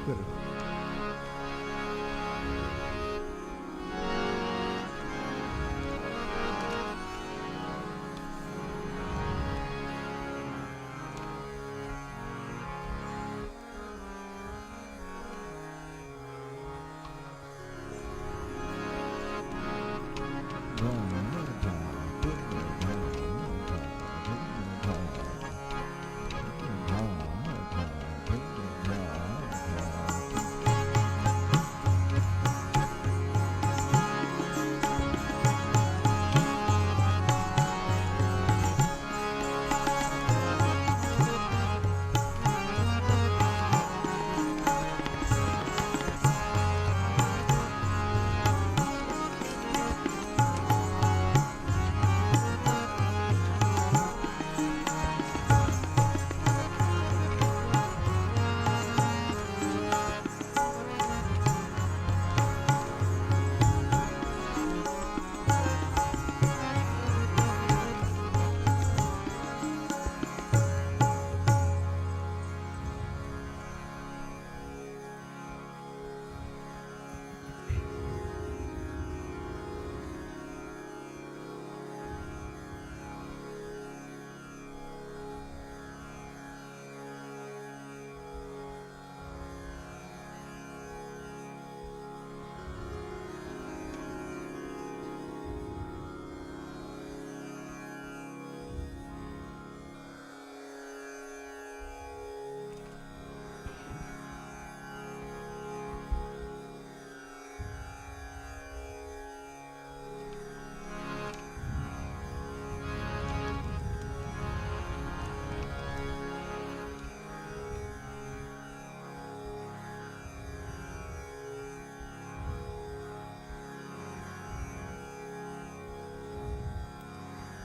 करो.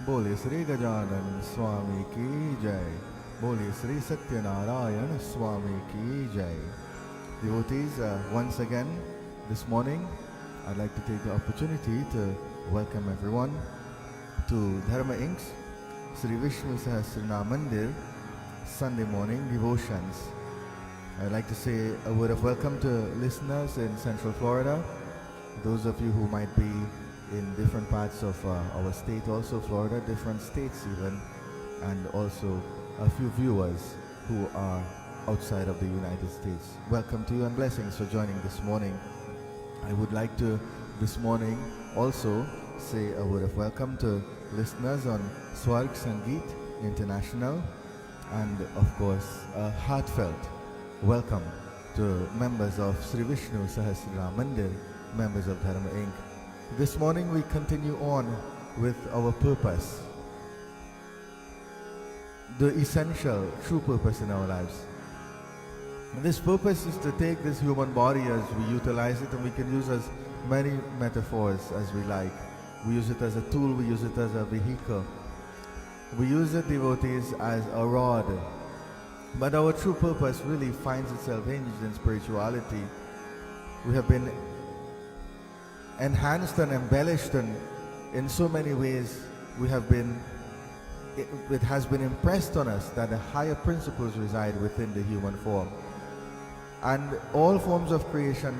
बोले श्री गजानन स्वामी की जय. बोले Shri Satyanarayan Swami ki jai. Devotees, once again this morning I'd like to take the opportunity to welcome everyone to Dharma Inc's Sri Vishnu Sahastranaam Mandir Sunday morning devotions. I'd like to say a word of welcome to listeners in Central Florida, those of you who might be in different parts of our state, also Florida, different states even, and also a few viewers who are outside of the United States. Welcome to you and blessings for joining this morning. I would like to this morning also say a word of welcome to listeners on Swarg Sangeet International, and of course a heartfelt welcome to members of Sri Vishnu Sahastranaam Mandir, members of Dharma Inc. This morning we continue on with our purpose, the essential true purpose in our lives. And this purpose is to take this human body as we utilize it, and we can use as many metaphors as we like. We use it as a tool, we use it as a vehicle. We use it, devotees, as a rod. But our true purpose really finds itself hinged in spirituality. We have been enhanced and embellished, and in so many ways it has been impressed on us that the higher principles reside within the human form. And all forms of creation,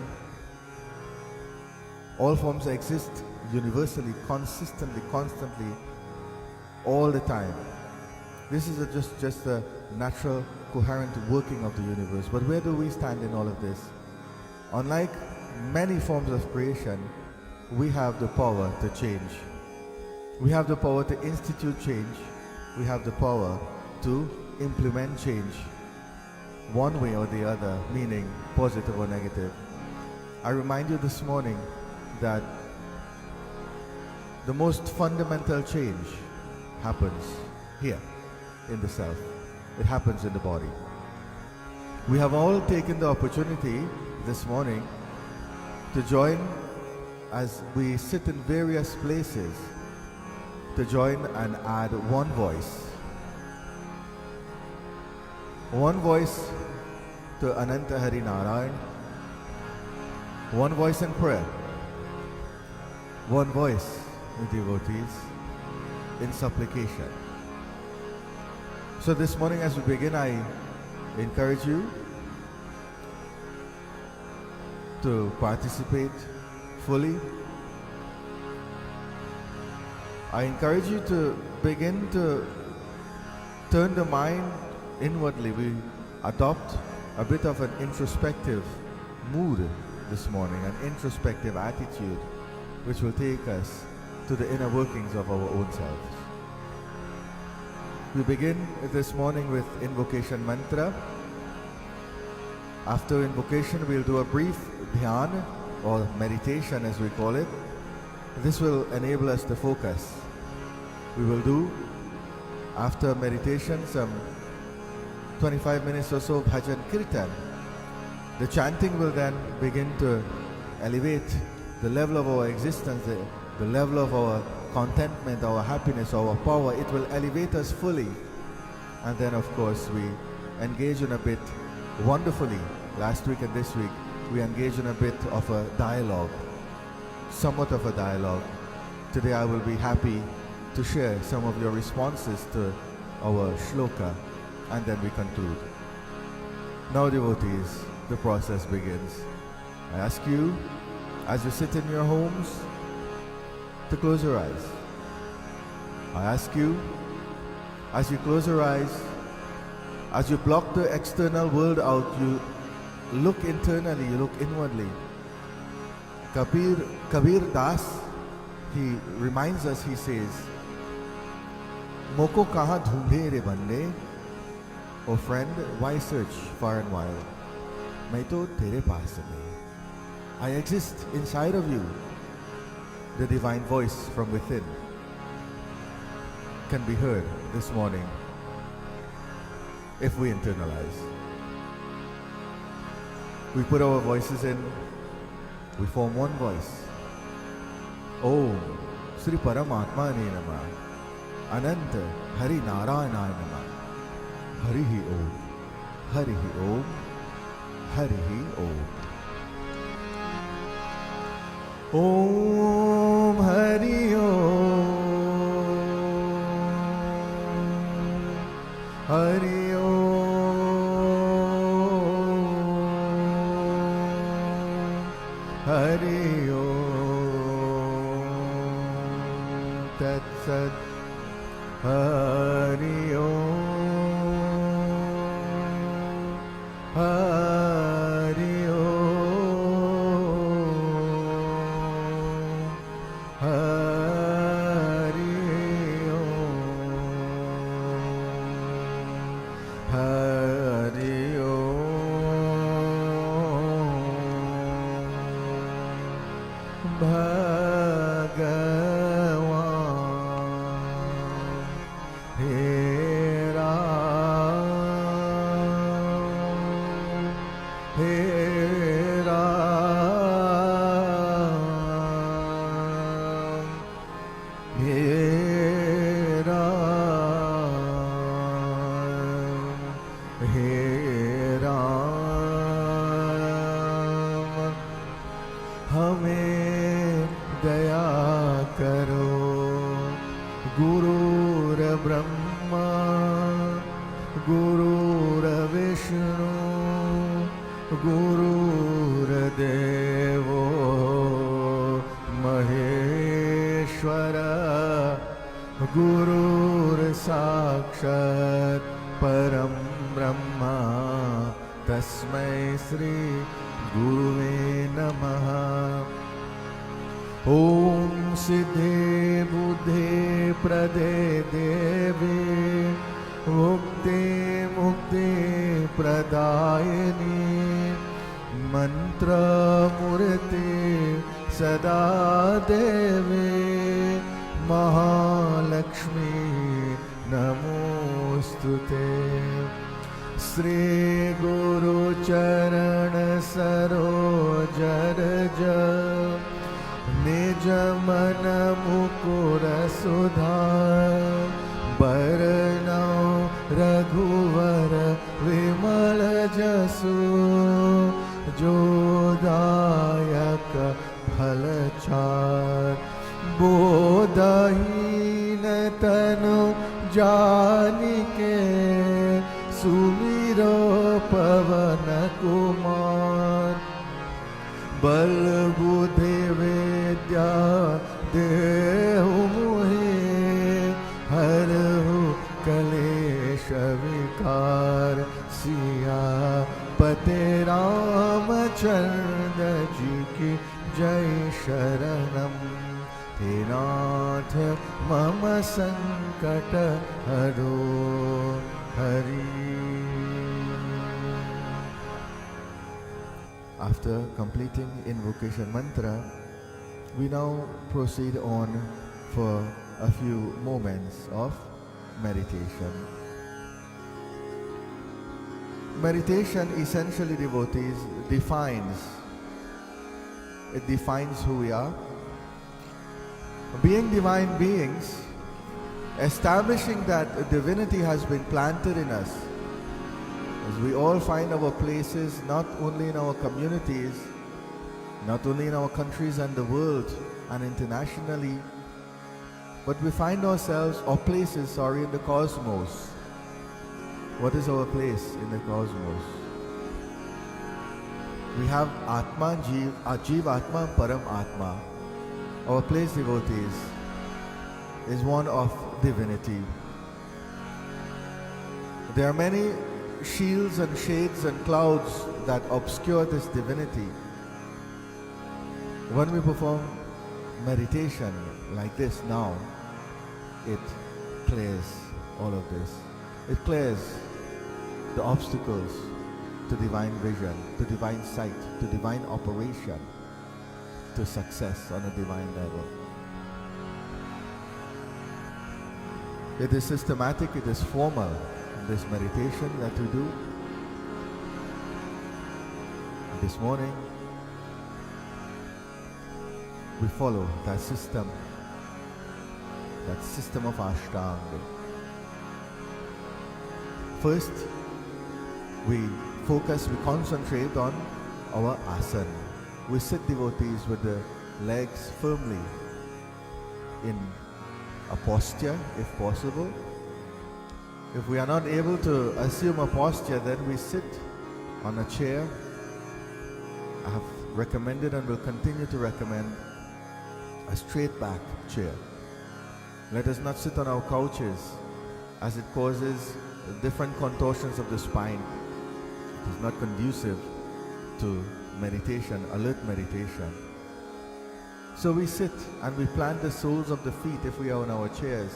all forms exist universally, consistently, constantly, all the time. This is just a natural, coherent working of the universe. But where do we stand in all of this? Unlike many forms of creation, we have the power to change. We have the power to institute change. We have the power to implement change, one way or the other, meaning positive or negative. I remind you this morning that the most fundamental change happens here in the self. It happens in the body. We have all taken the opportunity this morning to join, as we sit in various places, to join and add one voice. One voice to Ananta Hari Narayan, one voice in prayer, one voice with devotees in supplication. So this morning as we begin, I encourage you to participate fully. I encourage you to begin to turn the mind inwardly. We adopt a bit of an introspective mood this morning, an introspective attitude, which will take us to the inner workings of our own selves. We begin this morning with invocation mantra. After invocation, we'll do a brief dhyan or meditation as we call it. This will enable us to focus. We will do, after meditation, some 25 minutes or so bhajan kirtan. The chanting will then begin to elevate the level of our existence, the level of our contentment, our happiness, our power. It will elevate us fully. And then of course we engage in a bit wonderfully. Last week and this week we engage in a bit of a dialogue, somewhat of a dialogue. Today I will be happy to share some of your responses to our shloka, and then we conclude. Now devotees, the process begins. I ask you, as you sit in your homes, to close your eyes. I ask you, as you close your eyes, as you block the external world out, you look internally, you look inwardly. Kabir Das, he reminds us, he says, Moko kaha dhoonde re bande? Oh friend, why search far and wide? Main to tere paas mein. I exist inside of you. The divine voice from within can be heard this morning if we internalize. We put our voices in, we form one voice. Om Sri Paramatmane Namah, Ananta Hari Narayanaya Namah, Harihi Om, Harihi Om, Harihi Om. Om Hari Om, Hari Om, Hari Om, Tat Sat, Hari Om, Hari Om, Hari Om, Hari Om, Bhagavan He Ram, He Ram, He Ram, He Ram. हमें दया करो, गुरुर ब्रह्मा गुरुर विष्णु गुरुर देवो महेश्वर, गुरुर साक्षात् परम ब्रह्मा, तस्मै श्री गुरुवे नमः। ओम सिद्धे बुद्धे प्रदे देवी, मुक्ति मुक्ति प्रदायिनी, मंत्र मूर्ति सदा देवी, महालक्ष्मी नमोस्तुते। श्री गुरु चरण सरोज रज, निज मन मुकुर सुधार, बरनौ रघुवर विमल जसु, जो दायक फल चार। बोधहीन तनु जानिके, सुमिरो पवन कुमार। बल बुद्धि विद्या देहु मोहे हरहु कलेश विकार सिया पते रामचंद्र जी की जय शरणम हे नाथ मम संकट हरो Hari. After completing invocation mantra, we now proceed on for a few moments of meditation. Meditation essentially, devotees, defines who we are. Being divine beings, establishing that divinity has been planted in us, as we all find our places not only in our communities, not only in our countries and the world and internationally, but we find ourselves, or places, in the cosmos. What is our place in the cosmos? We have Atma, Jeev Atma, Param Atma. Our place, devotees, is one of divinity. There are many shields and shades and clouds that obscure this divinity. When we perform meditation like this now, it clears all of this. It clears the obstacles to divine vision, to divine sight, to divine operation, to success on a divine level. It is systematic, it is formal, this meditation that we do. This morning, we follow that system of Ashtanga. First, we focus, we concentrate on our asana. We sit, devotees, with the legs firmly in a posture, if possible. If we are not able to assume a posture, then we sit on a chair. I have recommended and will continue to recommend a straight back chair. Let us not sit on our couches, as it causes different contortions of the spine. It is not conducive to meditation, alert meditation. So we sit and we plant the soles of the feet, if we are on our chairs,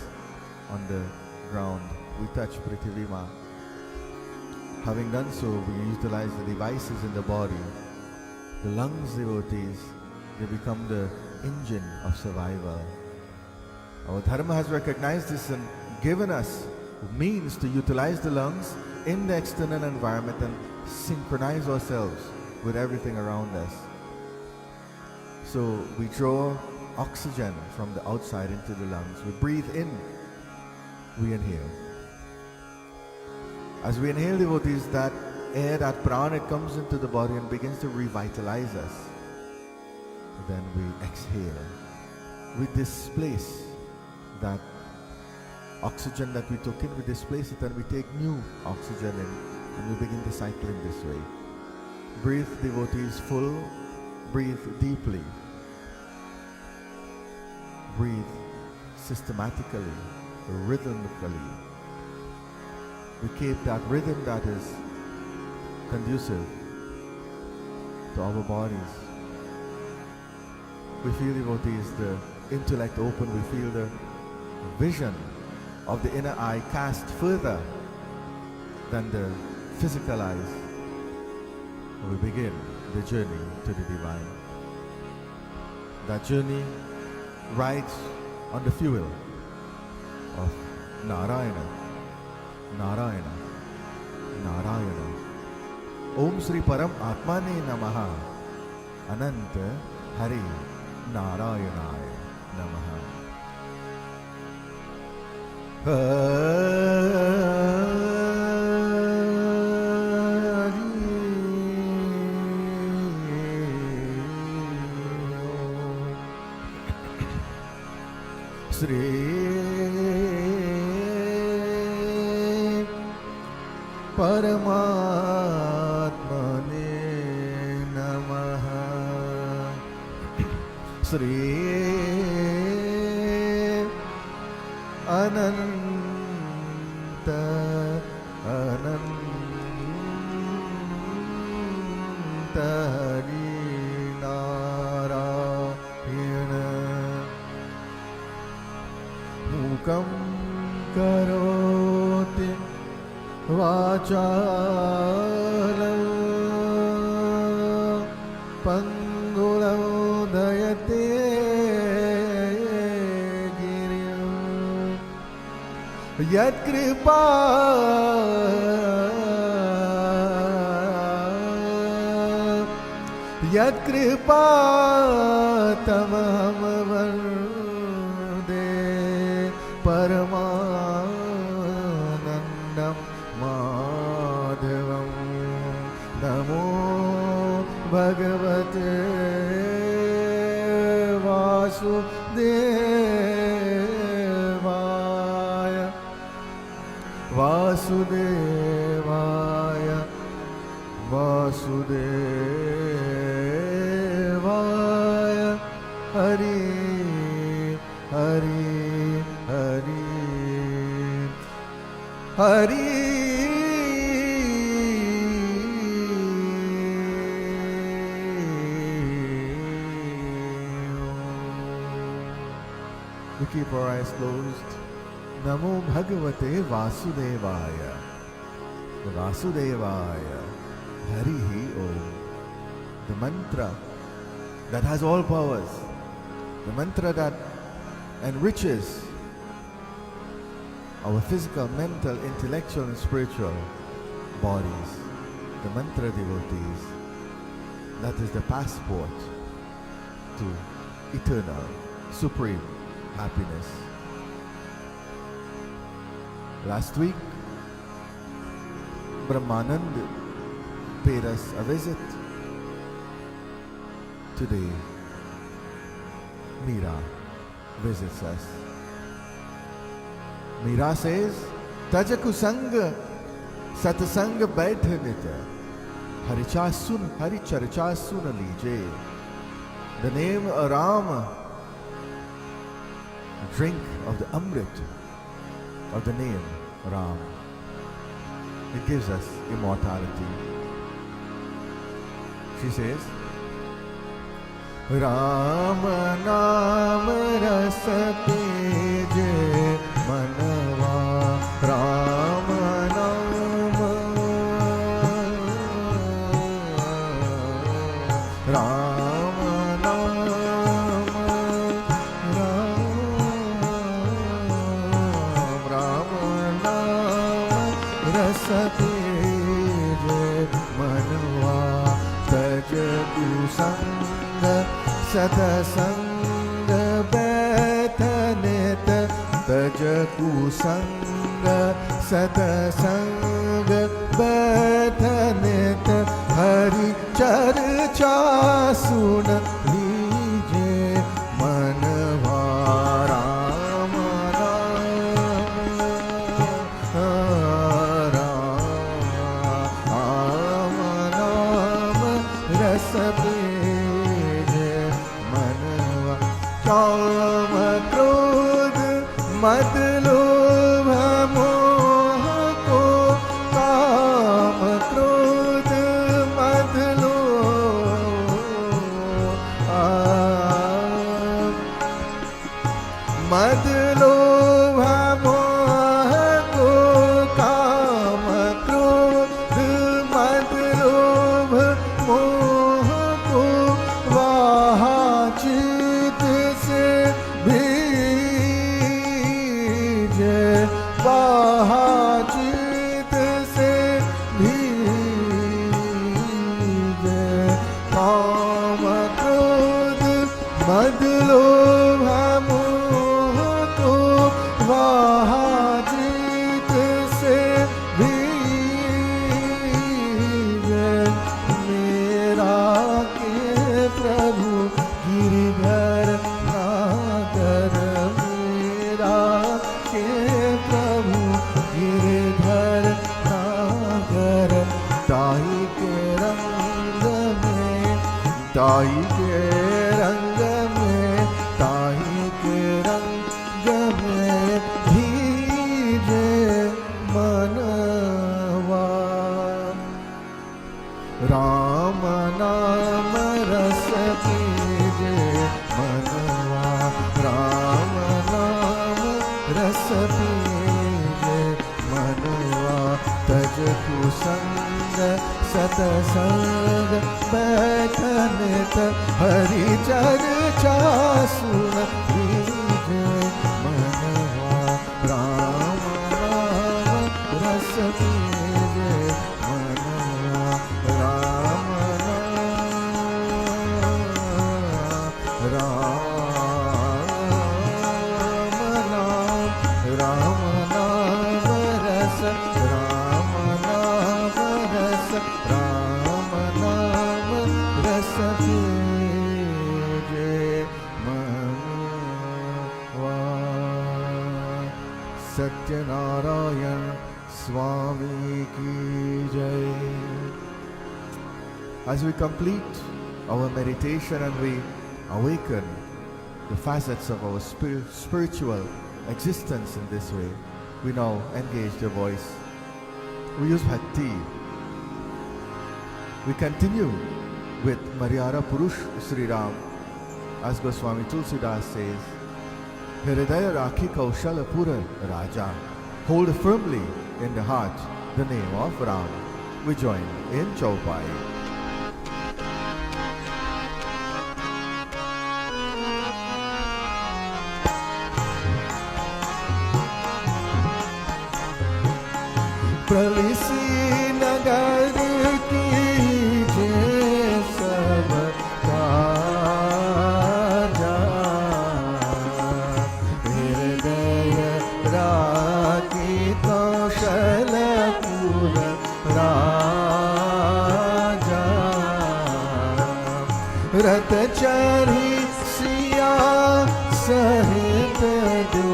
on the ground. We touch Prithivima. Having done so, we utilize the devices in the body. The lungs, devotees, they become the engine of survival. Our Dharma has recognized this and given us means to utilize the lungs in the external environment and synchronize ourselves with everything around us. So we draw oxygen from the outside into the lungs. We breathe in, we inhale. As we inhale, devotees, that air, that prana, it comes into the body and begins to revitalize us. Then we exhale. We displace that oxygen that we took in, we displace it and we take new oxygen in, and we begin the cycle in this way. Breathe, devotees, full. Breathe deeply. Breathe systematically, rhythmically. We keep that rhythm that is conducive to our bodies. We feel, devotees, the intellect open. We feel the vision of the inner eye cast further than the physical eyes. We begin the journey to the divine. That journey rides on the fuel of Narayana, Narayana, Narayana. Om Sri Param Atmane Namaha, Ananta Hari Narayanaya Namaha. Sri Paramatmane Namaha. Sri Ananta Ananta Hari Narayana Mukam Karoti Vachalam Pangulam Dayate Girim Yat Kripa Yat Kripa Tamam Vande Paramanandam Madhavam Namo Bhagavate Vasudevaya Vasudevaya Vasudevaya Hari Hari Hari Hari We keep our eyes closed. Namo Bhagavate Vasudevaya. Vasudevaya. Harihi Om. The mantra that has all powers. The mantra that enriches our physical, mental, intellectual and spiritual bodies. The mantra, devotees, that is the passport to eternal, supreme happiness. Last week, Brahmanand paid us a visit. Today, Meera visits us. Meera says, Tajaku Sangha Satsanga Baithanita Hari Charcha Suna Lije. The name Rama, drink of the Amrit of the name Ram. It gives us immortality. She says, Rama Nam Rasa Peje Manava Rama Nama Rama Nama Rama Nama Rasa Peje Manava Tajaku Sangha Satsanga Baithanita Tajaku Sangha Satsanga Baithanita Hari Charcha Suna Lije Manava Rama Rama Rama Rasa काम क्रोध मद लोभ मोह को काम क्रोध मद लोभ मद लोभ मोह को काम क्रोध मद लोभ मोह को वाची चित से भीजे काम क्रोध मद लोभ मोह को चित से भीजे मेरा के प्रभु गिरधर नागर मेरा के प्रभु गिरधर नागर ताई के रंग में ताई के रंग में राम नाम रस पीजे मनवा, राम नाम रस पीजे मनवा, तज कुसंग सतसंग बैठन हरि चर्चा सुन लीजे मनवा, राम नाम रस पीजे मनवा, राम नाम रस, राम नाम रस, राम नाम रस पीजे मनवा। सत्यनारायण स्वामी की जय। As we complete our meditation and we awaken the facets of our spiritual existence in this way, we now engage the voice. We use Bhakti. We continue with Maryada Purush Sri Ram, as Goswami Tulsidas says, Hridaya Rakhi Kaushala Pura Raja. Hold firmly in the heart the name of Ram. We join in Chaupai. प्रलिसी नगर की जय सब काजा, हृदय राखी कौशलपुर राजा, रत चरी सिया सहित दो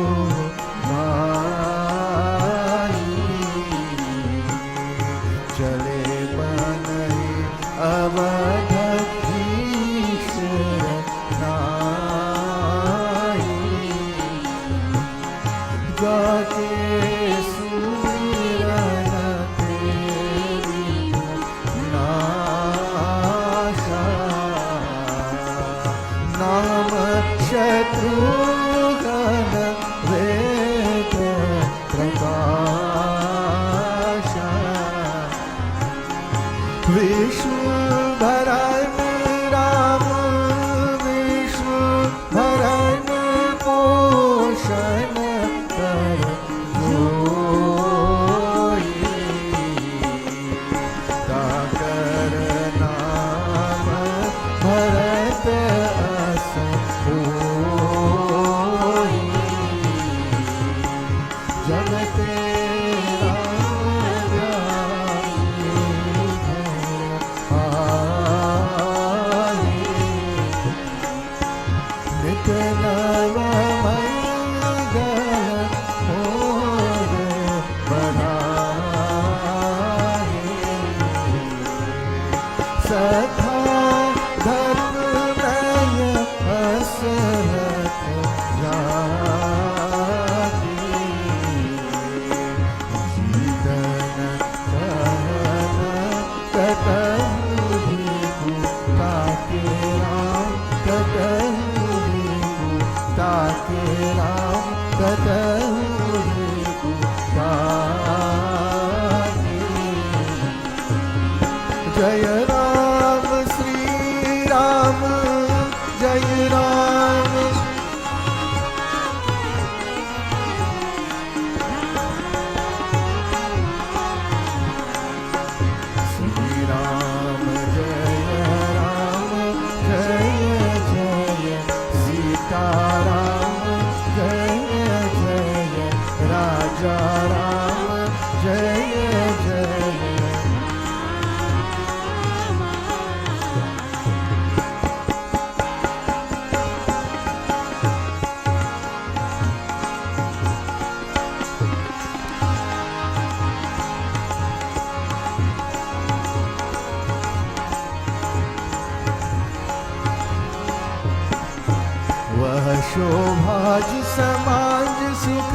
शोभाज समाज सुख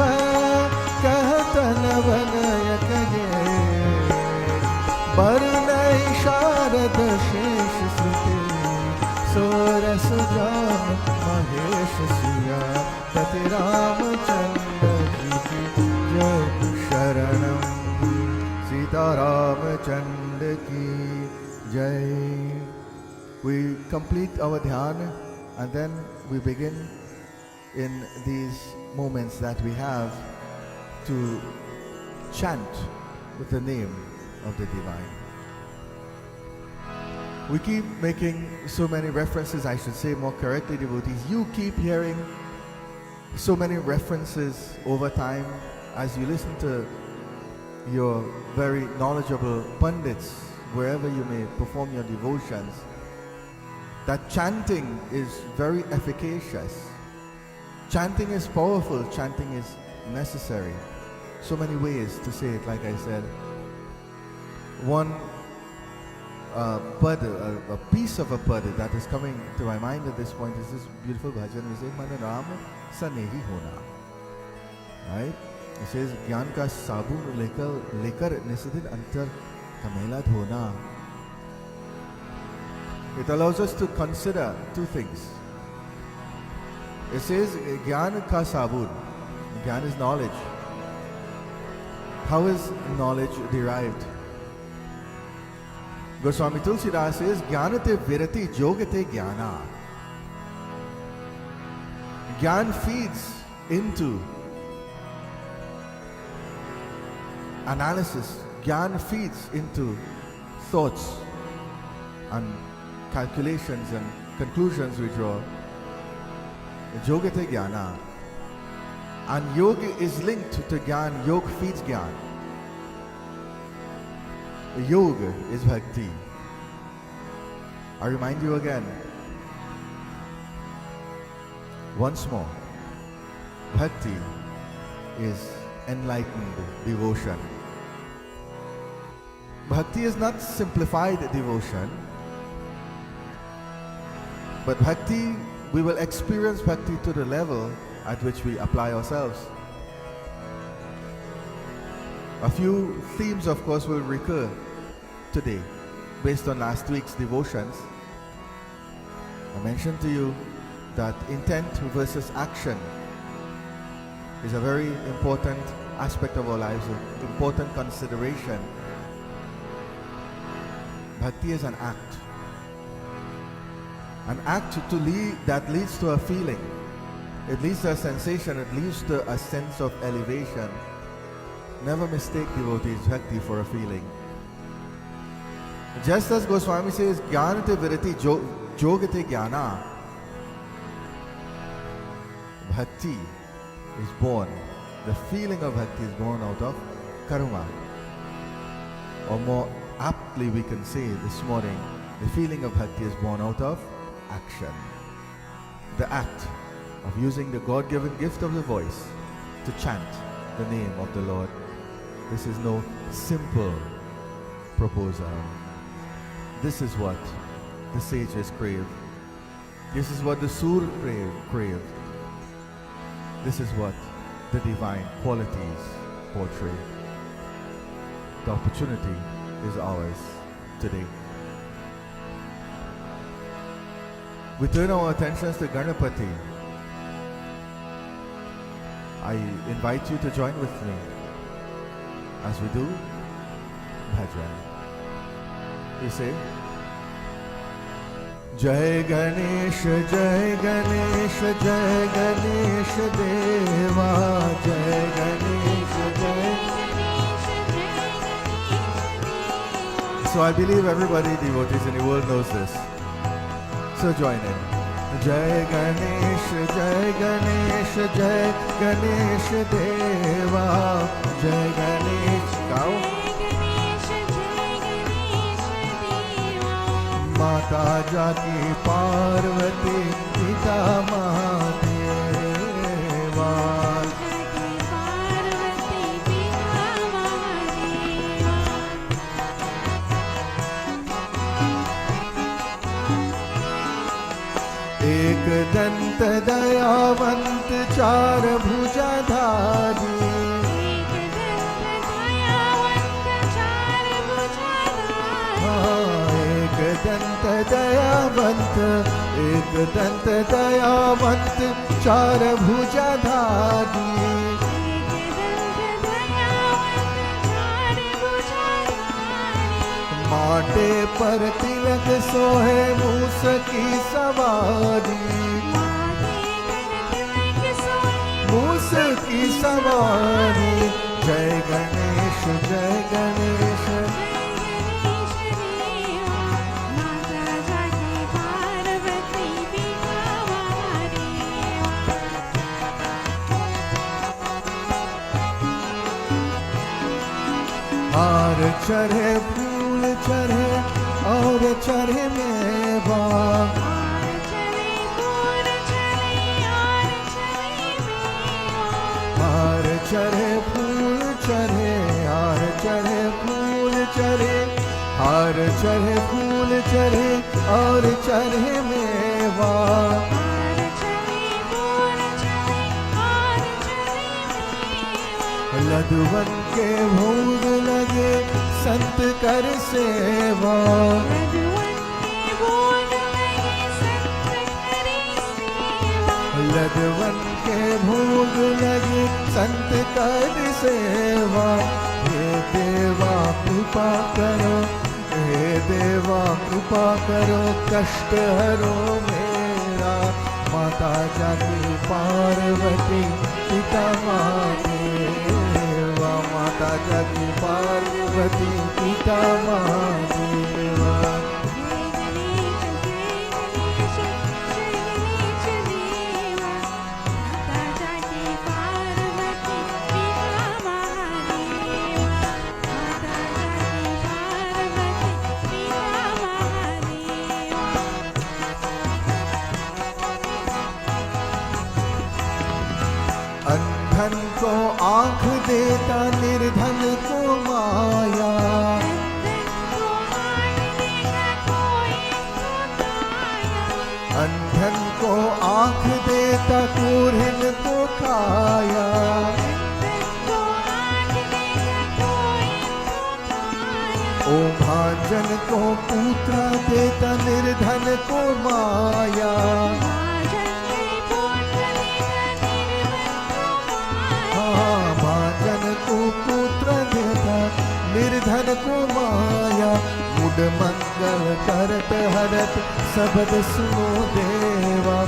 कहतन बनय कहे, बर नहीं शारद We complete our dhyana and then we begin in these moments that we have to chant with the name of the Divine. We keep making so many references, I should say more correctly, devotees. You keep hearing so many references over time as you listen to your very knowledgeable Pundits, wherever you may perform your devotions, that chanting is very efficacious. Chanting is powerful, chanting is necessary. So many ways to say it, like I said. One a piece of a pad that is coming to my mind at this point is this beautiful bhajan. We say, "Man Ram sanehi hona." Right? It says, "Gyan ka sabun lekar nisidin antar kamela dhona." It allows us to consider two things. It says, "Gyan ka sabun." Gyan is knowledge. How is knowledge derived? Goswami Tulsidas says, "Jnanate virati jogate jnana." Jnana feeds into analysis. Jnana feeds into thoughts and calculations and conclusions we draw. Jogate jnana. And yoga is linked to jnana. Yoga feeds jnana. Yoga is bhakti. I remind you again, once more, bhakti is enlightened devotion. Bhakti is not simplified devotion, but bhakti, we will experience bhakti to the level at which we apply ourselves. A few themes, of course, will recur today based on last week's devotions. I mentioned to you that intent versus action is a very important aspect of our lives, an important consideration. Bhakti is an act. An act that leads to a feeling. It leads to a sensation, it leads to a sense of elevation. Never mistake, devotees, bhakti for a feeling. Just as Goswami says, "Jnanate virati jogate jnana," bhakti is born, the feeling of bhakti is born out of karma. Or more aptly we can say this morning, the feeling of bhakti is born out of action. The act of using the God-given gift of the voice to chant the name of the Lord. This is no simple proposal. This is what the sages crave. This is what the Sur crave. This is what the divine qualities portray. The opportunity is ours today. We turn our attentions to Ganapati. I invite you to join with me as we do bhajan. We say, "Jai Ganesh, Jai Ganesh, Jai Ganesh Deva, Jai Ganesh, Jai Ganesh, Jai Ganesh Deva." So I believe everybody, devotees in the world, knows this. So join in. Jai Ganesh, Jai Ganesh, Jai Ganesh Deva, Jai Ganesh. Gao. माता जाकी पार्वती पिता महादेवा। एक दंत दयावंत चार भुजाधारी, दंत दयावंत, एक दंत दयावंत चार भुजाधारी, माटे पर तिलक सोहे मूस की सवारी, मूस की सवारी। जय गणेश जय गणेश, हार चढ़े फूल चढ़े और चढ़े मेवा, हार चढ़े फूल चढ़े, हार चढ़े फूल चढ़े, हार चढ़े फूल चढ़े और चढ़े मेवा। लदुवन के भोग लगे संत कर सेवा, लदुवन के भोग लगे संत कर सेवा। हे देवा कृपा करो, हे देवा कृपा करो, कष्ट हरो मेरा। माता जाकी पार्वती पिता महादेवा, माता जाकी पार्वती पिता महादेवा। धन को आँख देता निर्धन को माया, अंधन को आँख देता कुरहिन को काया। ओ भांजन को पुत्र देता निर्धन को माया, भांजन को पुत्र देता निर्धन को माया। मुड मंगल करत हरत शब्द सुनो देवा,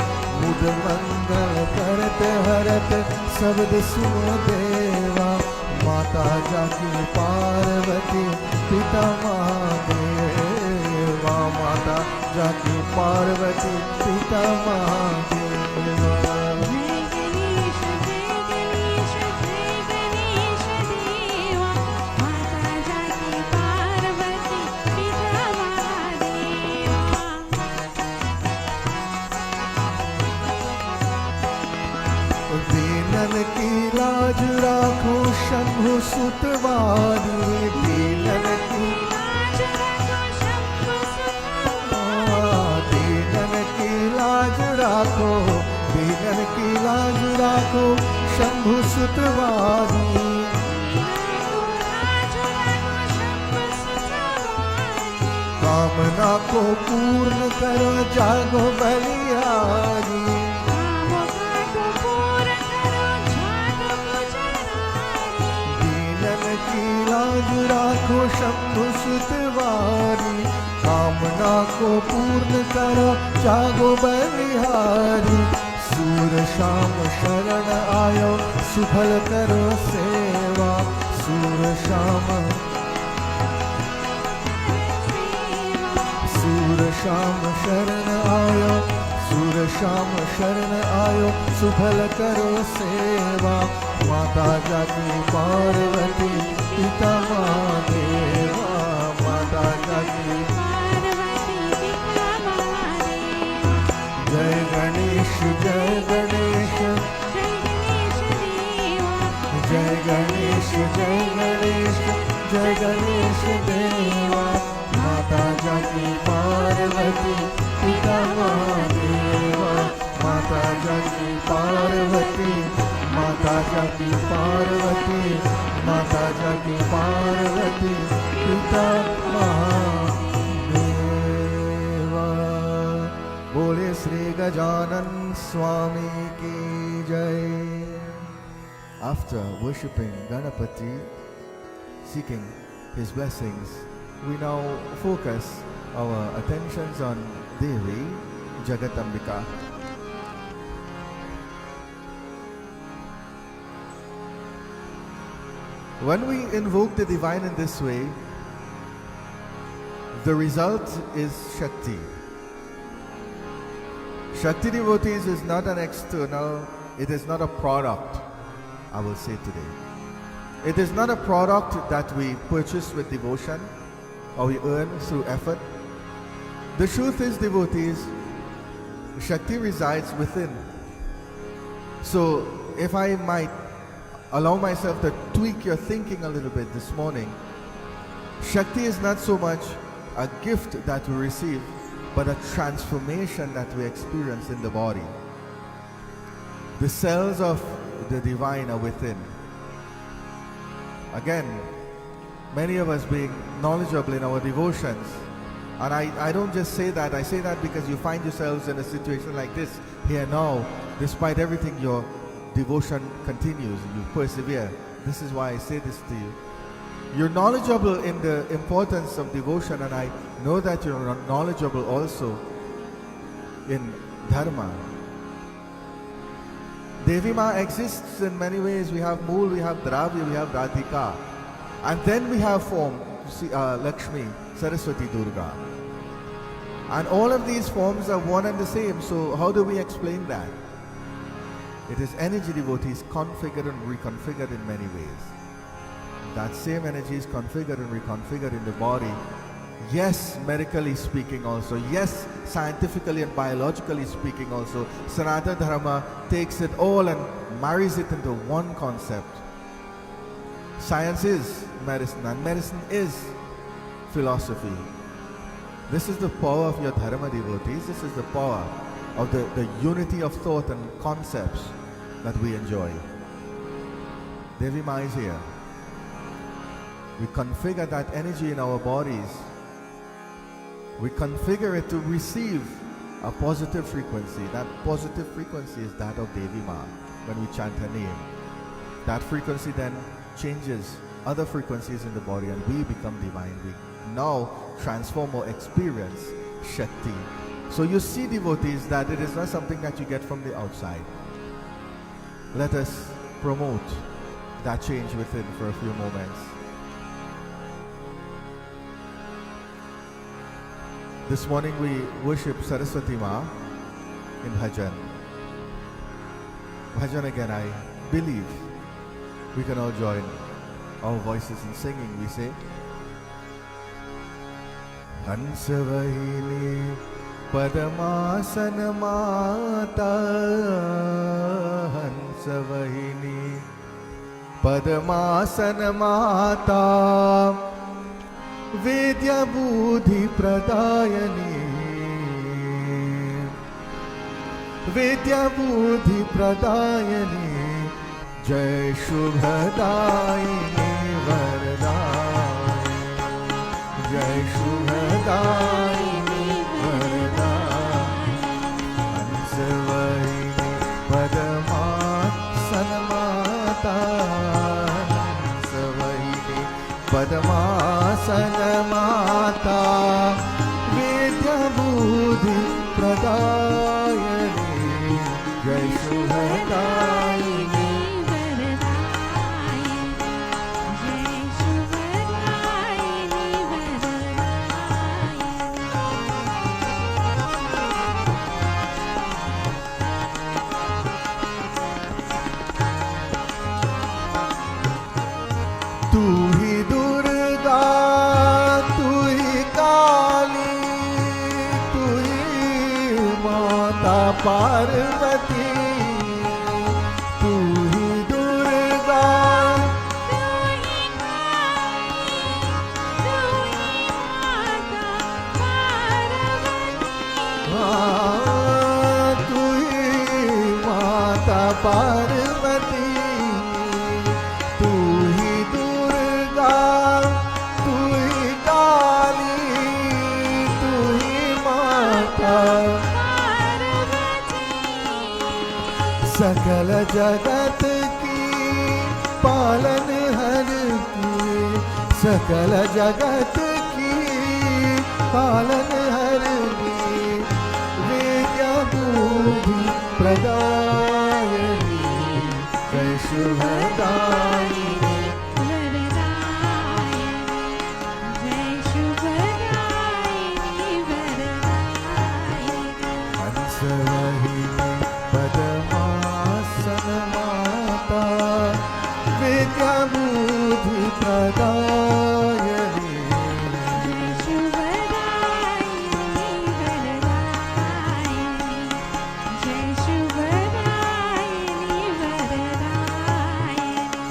मुड मंगल करत हरत शब्द सुनो देवा। माता जाकी पार्वती पिता महादेवा, माता जाकी पार्वती पिता महादेवा। दीनन की लाज राखो शंभु सुतवारी, दीनन की दीनन की लाज राखो, दीनन की लाज राखो शंभु सुतवारी। कामना को पूर्ण करो जागो बलिहारी, लाज राखो शंभु सुतवारी। कामना को पूर्ण करो जागो बलिहारी। सूर शाम शरण आयो सुफल करो सेवा, सूर शाम सूर शाम शरण आयो, सूर शाम शरण आयो सुफल करो सेवा। माता जाकी पार्वती पिता महादेवा, माता जाकी जय गणेश जय गणेश, जय गणेश जय गणेश, जय गणेश देवा। माता जाकी पार्वती पिता महादेवा, माता जाकी पार्वती, माता जाकी पार्वती, माता जाकी पार्वती पिता महादेवा। बोले श्री गजानन स्वामी की जय। After worshipping Ganapati, seeking his blessings, we now focus our attentions on Devi, Jagatambika. When we invoke the divine in this way, the result is Shakti. Shakti devotees is not an external, it is not a product, I will say today. It is not a product that we purchase with devotion or we earn through effort. The truth is, devotees, Shakti resides within. So if I might allow myself to tweak your thinking a little bit this morning, Shakti is not so much a gift that we receive, but a transformation that we experience in the body. The cells of the divine are within. Again, many of us being knowledgeable in our devotions, and I don't just say that, I say that because you find yourselves in a situation like this here now. Despite everything, your devotion continues, you persevere. This is why I say this to you. You're knowledgeable in the importance of devotion, and I know that you're knowledgeable also in Dharma. Devi Ma exists in many ways. We have Mool, we have Dravya, we have Radhika. And then we have form, Lakshmi, Saraswati, Durga. And all of these forms are one and the same. So how do we explain that? It is energy, devotees, configured and reconfigured in many ways. That same energy is configured and reconfigured in the body. Yes, medically speaking also. Yes, scientifically and biologically speaking also. Sanatana Dharma takes it all and marries it into one concept. Science is medicine, and medicine is philosophy. This is the power of your Dharma, devotees. This is the power of the unity of thought and concepts that we enjoy. Devi Ma is here. We configure that energy in our bodies. We configure it to receive a positive frequency. That positive frequency is that of Devi Ma when we chant her name. That frequency then changes other frequencies in the body, and we become divine. We now transform or experience Shakti. So you see, devotees, that it is not something that you get from the outside. Let us promote that change within for a few moments. This morning we worship Saraswati Ma in Bhajan. Bhajan again, I believe we can all join our voices in singing. We say, Hansavahini Padmasana Mata, Hansavahini Padmasana Mata, Vidya Buddhi Pradayani, Vidya Buddhi Pradayani, Jai Shubhadayini Varadayani, Jai Shubhadayini Varadayani, Hansavahini Padmasana Mata, Hansavahini Padmasana Mata, Vidya Buddhi Pradayani, Jai Shubhadayini Parvati, tu hi Durga, tu hi Mata Parvati, tu hi Durga, tu hi Kali, tu hi Mata सकल जगत की पालन हर की, सकल जगत की पालनहरिणी विद्या बुद्धि प्रदायिनी जय शुभदायिनी जय शुभदायिनी वरदायिनी हंसवाहिनी पद्मासन माता विद्या बुद्धि प्रदायिनी जय शुभदायिनी वरदायिनी जय शुभदायिनी वरदायिनी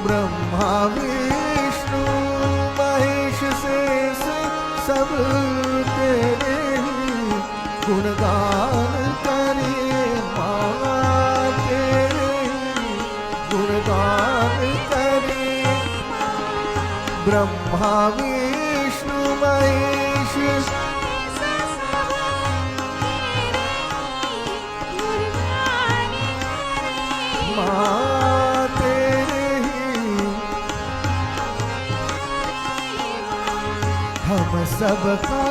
ब्रह्मा विष्णु महेश शेष सब तेरे गुणगान करे माँ तेरे गुणगान करे ब्रह्मा विष्णु महेश माँ तेरे हम सबका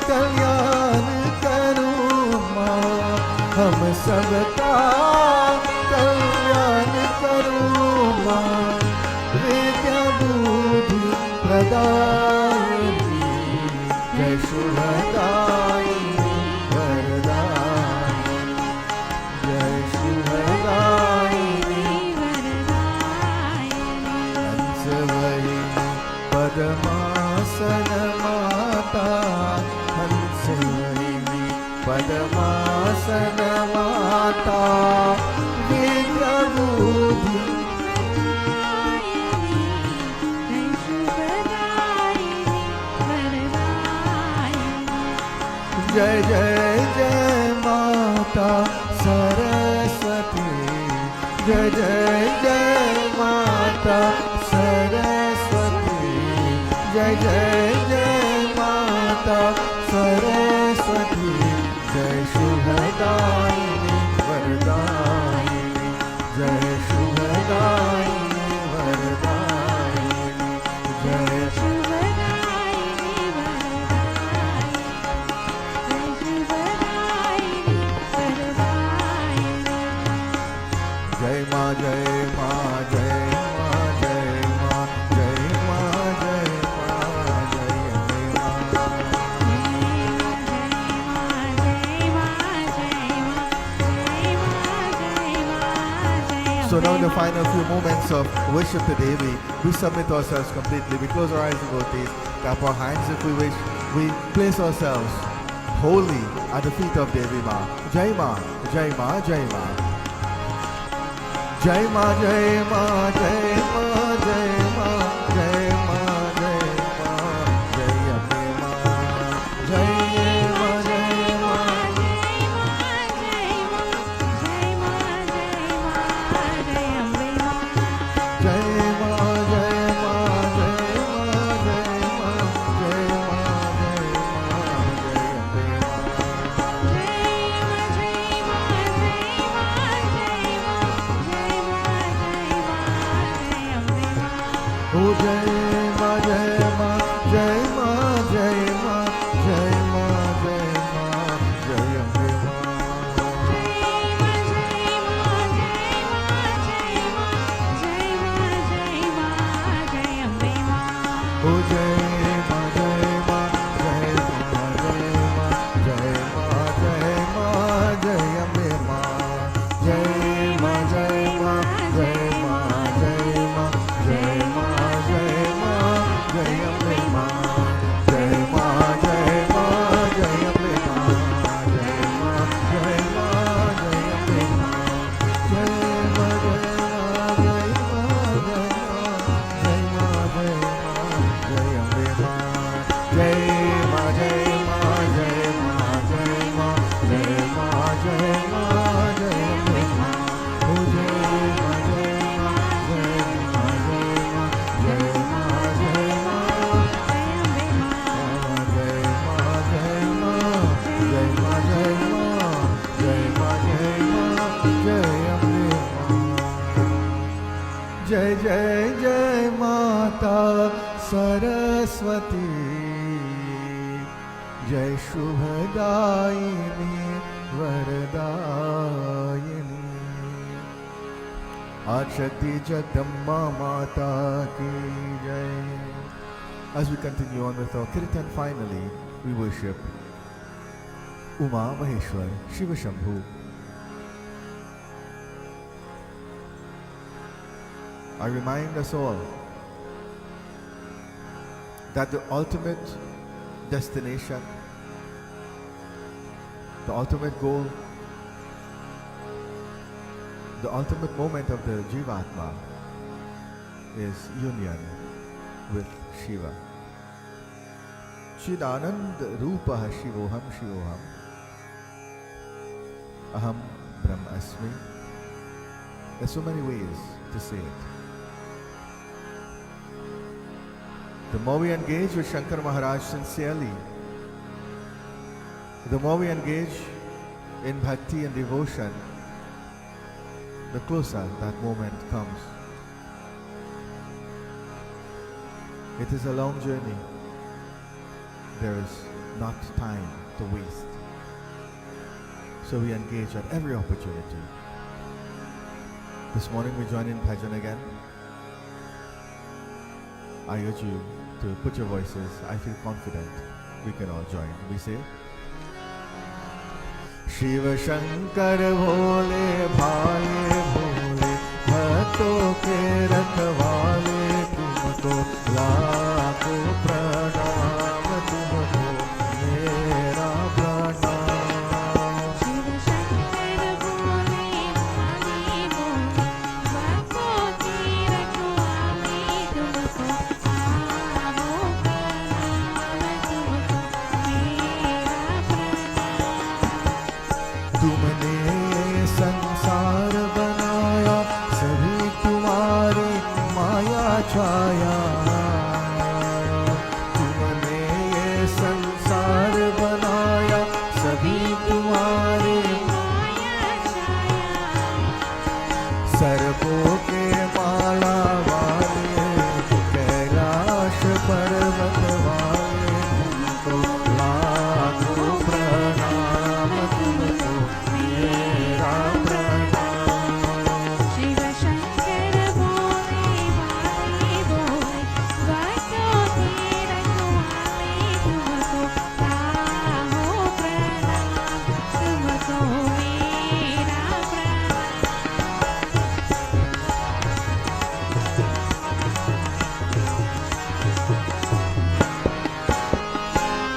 कल्याण करो माँ हम सबका कल्याण करो माँ विद्या बुद्धि प्रदायिनी जय शुभदायिनी वरदायिनी जय शुभदायिनी हंसवाहिनी पद्मासन माता हंसवाहिनी पद्मासन माता विद्या बुद्धि जय जय जय माता सरस्वती जय जय जय माता सरस्वती जय जय जय माता सरस्वती जय शुभदायिनी वरदायिनी जय शुभदायिनी वरदायिनी जय जय माँ जय माँ जय माँ जय माँ जय माँ जय माँ जय माँ। So now in the final few moments of worship to Devi, we submit ourselves completely. We close our eyes and devotees, clap our hands if we wish. We place ourselves wholly at the feet of Devi Ma. Jai Ma, Jai Ma, Jai Ma. जय माँ जय माँ जय माँ जय माँ जय माँ जय माँ जय अम्बे माँ जय माँ जय माँ जय माँ जय माँ जय माँ जय माँ जय माँ जय माँ जय अम्बे ओ जय माँ जय माँ जय माँ जय माँ जय माँ जय माँ जय अम्बे माँ ओ जय माँ जय माँ जय माँ जय माँ जय माँ जय माँ जय अम्बे माँ जय माँ जय माँ जय माँ जय माँ जय माँ जय माँ जय अम्बे माँ जय माँ जय माँ जय अम्बे माँ जय माँ जय माँ जय अम्बे माँ जय माँ जय माँ जय माँ जय माँ जय माँ जय अम्बे माँ जय माँ जय माँ जय माँ जय माँ जय माँ जय माँ जय अम्बे माँ ओ जय माँ जय माँ जय माँ जय माँ जय माँ जय सरस्वती जय शुभदायिनी वरदायिनी आदिशक्ति जगदम्बा माता की जय. As we continue on with our kirtan, finally we worship Uma Maheshwar Shiva Shambhu. I remind us all that the ultimate destination, the ultimate goal, the ultimate moment of the Jivatma is union with Shiva. Chidanand Rupaha Shivoham Shivoham Aham Brahmasmi. There's so many ways to say it. The more we engage with Shankar Maharaj sincerely, the more we engage in bhakti and devotion, the closer that moment comes. It is a long journey. There is not time to waste. So we engage at every opportunity. This morning we join in bhajan again. I urge you to put your voices. I feel confident we can all join. We say, Shiv Shankar भोले भाले भोले भक्तों के रखवाले तुमको लाखों प्रणाम तुमको मेरा प्रणाम. शिव शंकर भोले भाले भोले भक्तों की रखवाले तुमको लाखों प्रणाम तुमको मेरा प्रणाम. तुमने संसार बनाया सभी तुम्हारी माया छाया. तुमने ये संसार बनाया सभी तुम्हारी माया छाया. सर्पों के माला वाले कैलाश पर्वत वाले तुमको लाखों प्रणाम तुमको मेरा प्रणाम. शिव शंकर भोले भाले भोले भक्तों के रखवाले तुमको लाखों प्रणाम तुमको मेरा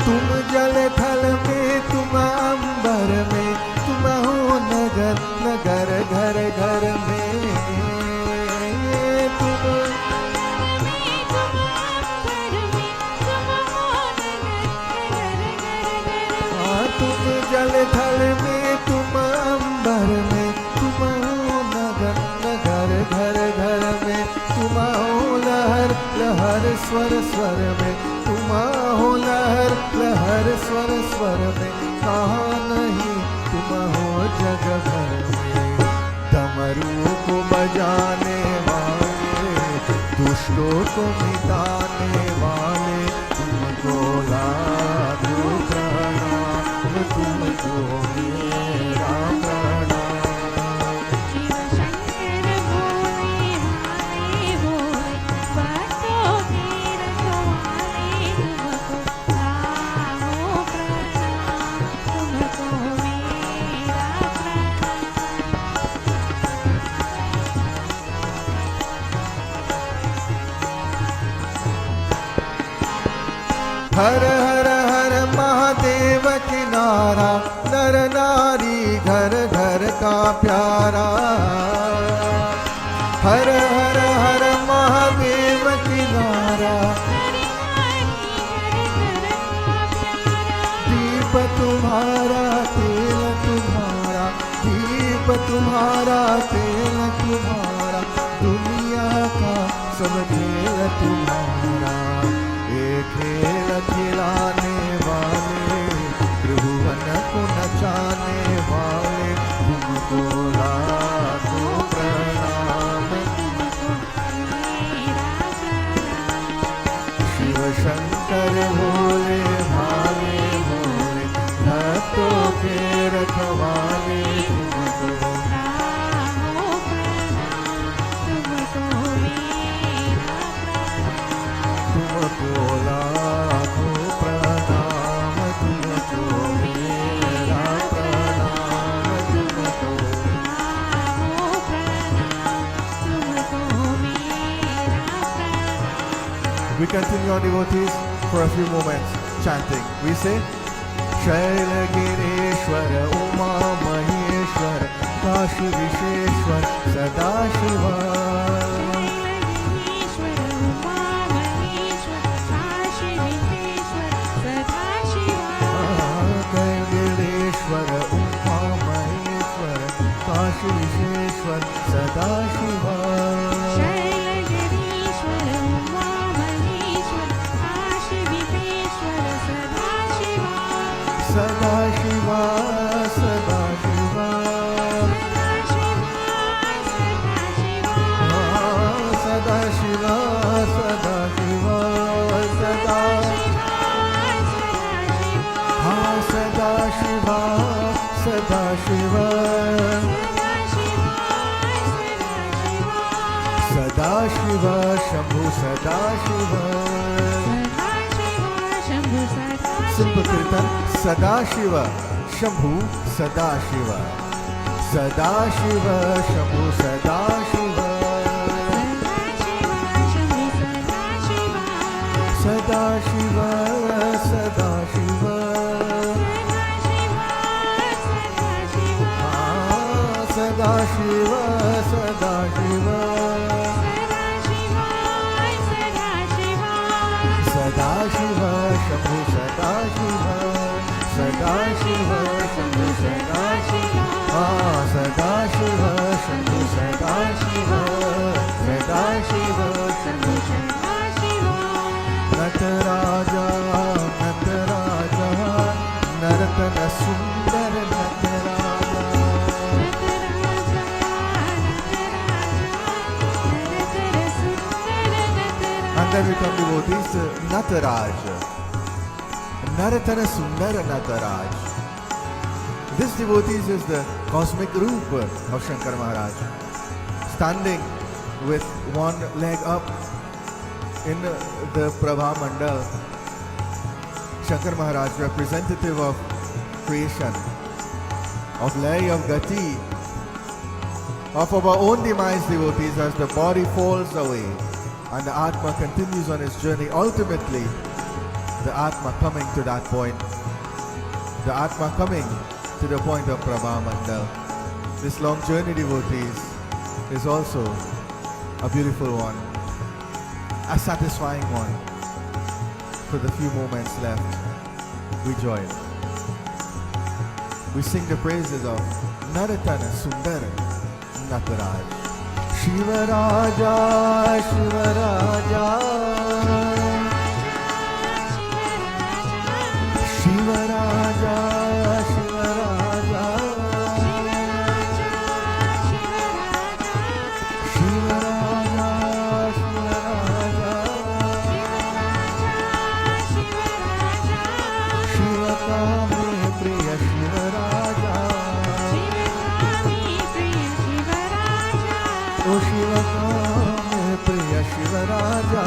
तुम जल थल में तुम अंबर में तुम हो नगर नगर घर घर में. तुम तुम जल थल में तुम अंबर में तुम हो नगर नगर घर घर में. तुम हो लहर लहर स्वर स्वर में तुम हो लहर लहर स्वर स्वर में. कहाँ नहीं तुम हो जग भर में. डमरू को बजाने वाले दुष्टों को मिटाने वाले तुमको लाखों प्रणाम तुमको मेरा प्रणाम. शिव शंकर भोले भाले भोले भक्तों के रखवाले तुमको लाखों प्रणाम तुमको मेरा प्रणाम. हर हर हर महादेव किनारा नर नारी घर घर का प्यारा. हर हर हर महादेव किनारा दीप तुम्हारा तेल तुम्हारा दीप तुम्हारा तेल तुम्हारा दुनिया का सब खेल तुम्हारा. एक खेल खिलाने वाले त्रिभुवन को नचाने वाले तुमको लाखों प्रणाम. continue our devotees for a few moments chanting. We say, Shailagireshwara Uma Maheshwara Kashi Visheshwar Sadashiva. Shailagireshwara Uma Maheshwara Kashi Visheshwar Sadashiva. Sadashiva, Sadashiva, Sadashiva, Sadashiva, Sadashiva, Sadashiva, Sadashiva, Shambhu Sadashiva. Simple Kirtan. Sadashiva, Shambhu, Sadashiva, Sadashiva, Shambhu, Sadashiva, Sadashiva, Sadashiva, Sadashiva, Sadashiva, Sadashiva, Shambhu, Sadashiva. Sadashiva, Shambhu, Sadashiva, Sadashiva, Shambhu, Sadashiva, Sadashiva, Shambhu, Sadashiva. Nataraja, Nataraja, Naratana Sundar Nataraja. And then we come to devotees, Nataraja. Naratana Sundara Nataraj. This devotees is the cosmic roop of Shankar Maharaj, standing with one leg up in the Prabha Mandal. Shankar Maharaj, representative of creation, of Lay, of Gati, of our own demise, devotees, as the body falls away and the Atma continues on its journey. Ultimately, the Atma coming to that point, the Atma coming to the point of Prabha Mandal. This long journey, devotees, is also a beautiful one, a satisfying one. For the few moments left, we join. We sing the praises of Naratana Sundara Nataraj. Shiva Raja, Shiva Raja, Shiva Raja, Shiva Raja, Shiva Raja, Shiva Raja, Shiva Kame Priya Shiva Raja, O Shiva Kame Priya Shiva Raja,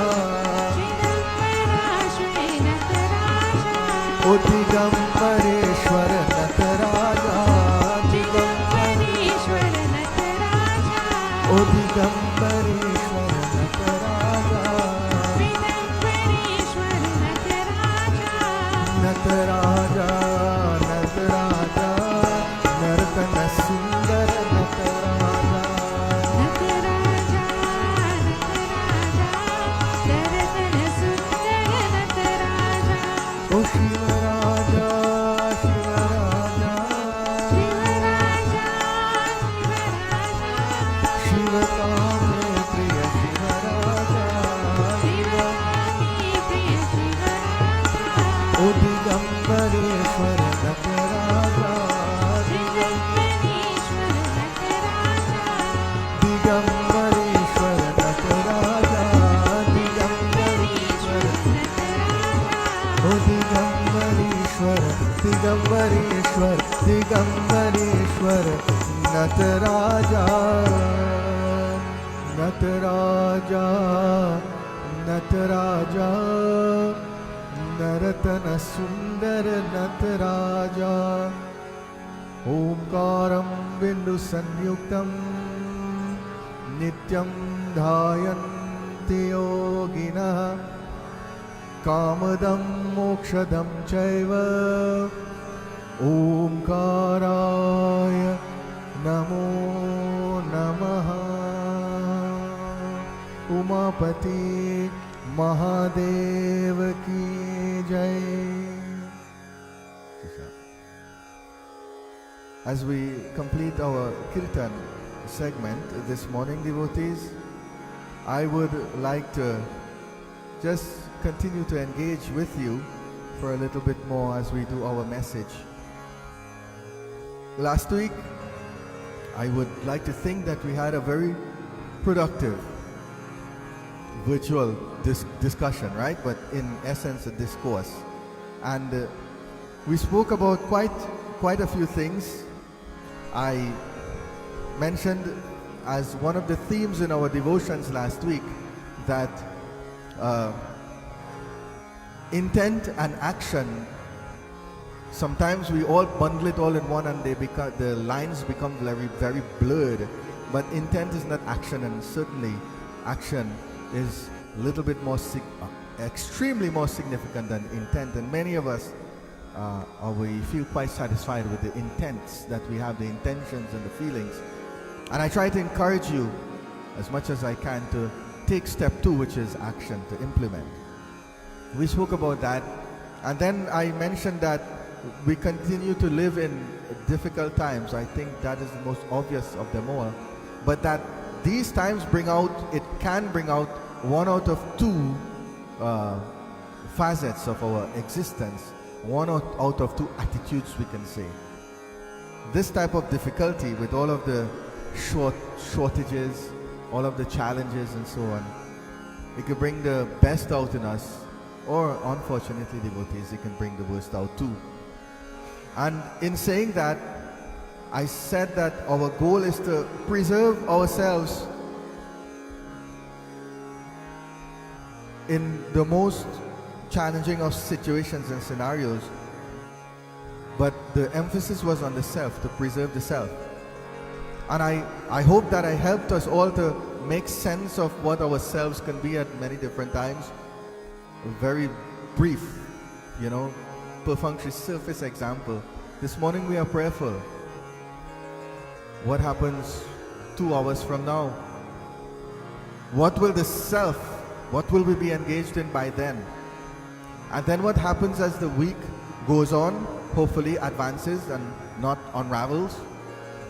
O Digambareshwar Nataraja, Digambareshwar Nataraja, O Digambareshwar Nataraja, Digambareshwar Nataraja, Nataraja, Nataraja, Naratana Sundara Nataraja, Nataraja, Naratana Sundara Nataraja, O Shiva Raja, Shiva Raja, Shiva Kame Priya Shiva Raja, O Digambareshwar Nataraja, Digambareshwar Nataraja, Digambareshwar, O Digambareshwar, Digambareshwar, Digambareshwar Nataraja, Nataraja, Nataraja, Naratana Sundara Nataraja, Omkaram Bindu Sanyuktam Nityam Dhayanti Yogina कामदं मोक्षदं चैव ओंकाराय नमो नमः उमापति महादेव की जय. As we complete our kirtan segment this morning, devotees, I would like to just continue to engage with you for a little bit more as we do our message. Last week, I would like to think that we had a very productive virtual discussion, right? But in essence, a discourse. And we spoke about quite a few things. I mentioned as one of the themes in our devotions last week that intent and action, sometimes we all bundle it all in one and the lines become very, very blurred. But intent is not action, and certainly action is a little bit more extremely more significant than intent. And many of us we feel quite satisfied with the intents that we have, the intentions and the feelings. And I try to encourage you as much as I can to take step 2, which is action, to implement. We spoke about that, and then I mentioned that we continue to live in difficult times. I think that is the most obvious of them all, but that these times can bring out one out of 2 facets of our existence, one out of 2 attitudes, we can say. This type of difficulty, with all of the shortages, all of the challenges and so on, it can bring the best out in us, or unfortunately, devotees, it can bring the worst out too. And in saying that, I said that our goal is to preserve ourselves in the most challenging of situations and scenarios, but the emphasis was on the self, to preserve the self. And I hope that I helped us all to make sense of what ourselves can be at many different times. Very brief, perfunctory surface example. This morning we are prayerful. What happens 2 hours from now? What will we be engaged in by then? And then what happens as the week goes on, hopefully advances and not unravels,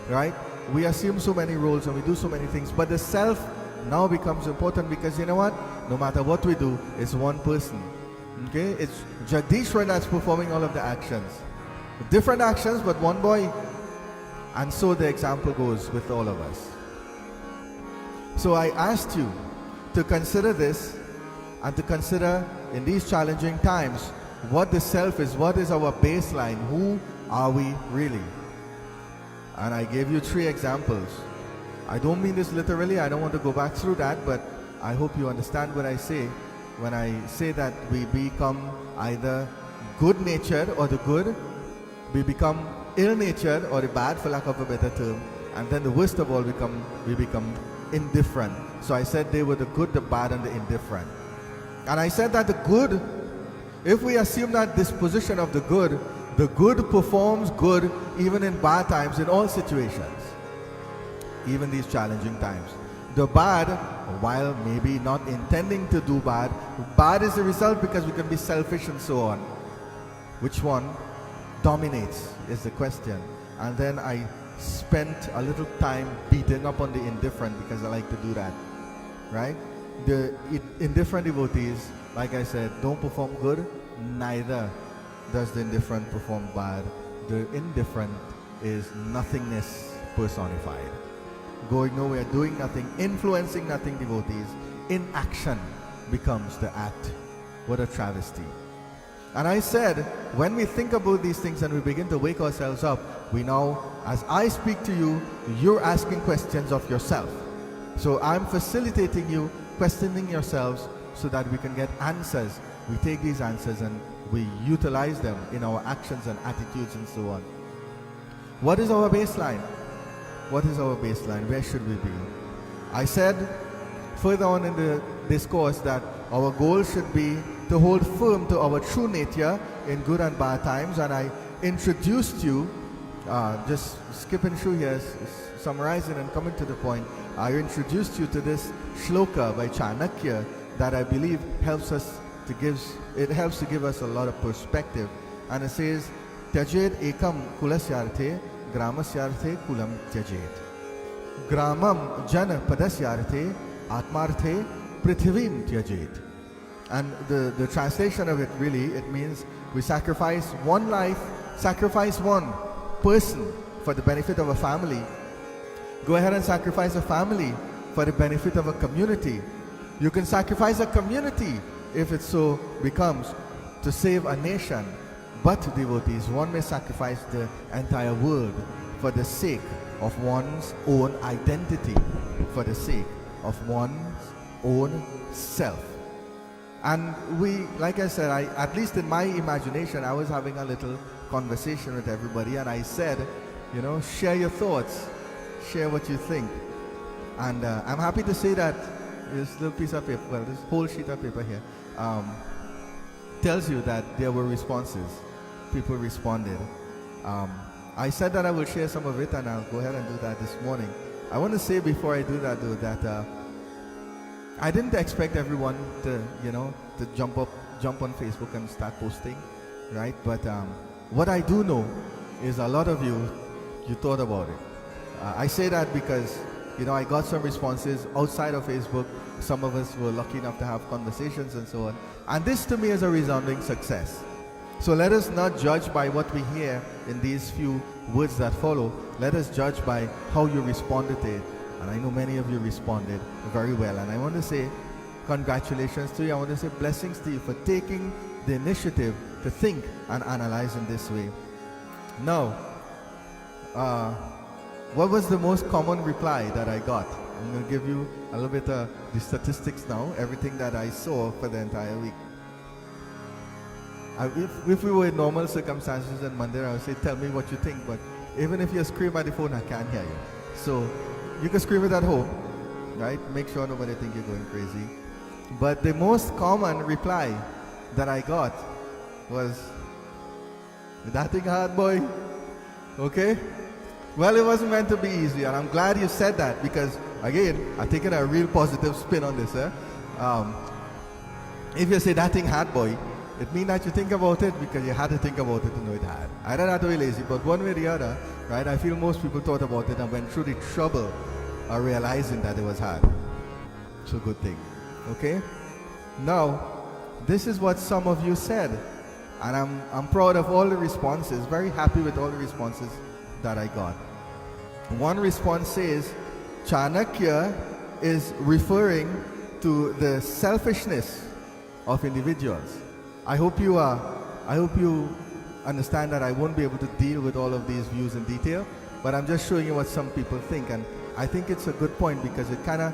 right? We assume so many roles and we do so many things, but the self now becomes important, because you know what? No matter what we do, it's one person. Okay? It's Jagdishwar that's performing all of the actions. Different actions, but one boy. And so the example goes with all of us. So I asked you to consider this, and to consider in these challenging times what the self is, what is our baseline, who are we really? And I gave you 3 examples. I don't mean this literally, I don't want to go back through that, but I hope you understand what I say when I say that we become either good-natured or the good, we become ill-natured or the bad, for lack of a better term, and then the worst of all, we become indifferent. So I said they were the good, the bad, and the indifferent. And I said that the good, if we assume that disposition of the good performs good even in bad times, in all situations, even these challenging times. The bad, while maybe not intending to do bad is the result, because we can be selfish and so on. Which one dominates is the question. And then I spent a little time beating up on the indifferent, because I like to do that, right? The indifferent devotees, like I said, don't perform good, neither does the indifferent perform bad. The indifferent is nothingness personified. Going nowhere, doing nothing, influencing nothing, devotees. Inaction becomes the act. What a travesty. And I said, when we think about these things and we begin to wake ourselves up, we now, as I speak to you, you're asking questions of yourself. So I'm facilitating you, questioning yourselves, so that we can get answers. We take these answers and we utilize them in our actions and attitudes and so on. What is our baseline? What is our baseline? Where should we be? I said further on in the discourse that our goal should be to hold firm to our true nature in good and bad times. And I introduced you, just skipping through here, summarizing and coming to the point, I introduced you to this shloka by Chanakya that I believe helps to give us a lot of perspective. And it says, Tyajed ekam kulasyarthe gramasyarthe kulam tyajed. Gramam jana padasyarthe atmarthe prithivim tyajed. And the translation of it really, it means we sacrifice one life, sacrifice one person for the benefit of a family. Go ahead and sacrifice a family for the benefit of a community. You can sacrifice a community if it so becomes to save a nation. But devotees, one may sacrifice the entire world for the sake of one's own identity, for the sake of one's own self. And we, like I said, at least in my imagination, I was having a little conversation with everybody, and I said, share your thoughts, share what you think. And I'm happy to say that this little piece of paper, well, this whole sheet of paper here, tells you that there were responses. People responded. I said that I will share some of it, and I'll go ahead and do that this morning. I want to say before I do that, though, that I didn't expect everyone to, to jump on Facebook and start posting, right? But what I do know is a lot of you thought about it. I say that because, I got some responses outside of Facebook. Some of us were lucky enough to have conversations and so on. And this to me is a resounding success. So let us not judge by what we hear in these few words that follow. Let us judge by how you responded to it. And I know many of you responded very well. And I want to say congratulations to you. I want to say blessings to you for taking the initiative to think and analyze in this way. Now, what was the most common reply that I got? I'm going to give you a little bit of the statistics now, everything that I saw for the entire week. If we were in normal circumstances in Mandir, I would say, tell me what you think, but even if you scream at the phone, I can't hear you. So you can scream it at home, right? Make sure nobody think you're going crazy. But the most common reply that I got was, that thing hard, boy? Okay? Well, it wasn't meant to be easy, and I'm glad you said that, because again, I'm taking a real positive spin on this. If you say that thing hard, boy, it means that you think about it because you had to think about it to know it hard. I don't have to be lazy, but one way or the other, right? I feel most people thought about it and went through the trouble of realizing that it was hard. It's a good thing. Okay? Now, this is what some of you said, and I'm proud of all the responses. Very happy with all the responses that I got. One response says, Chanakya is referring to the selfishness of individuals. I hope you understand that I won't be able to deal with all of these views in detail, but I'm just showing you what some people think, and I think it's a good point because it kind of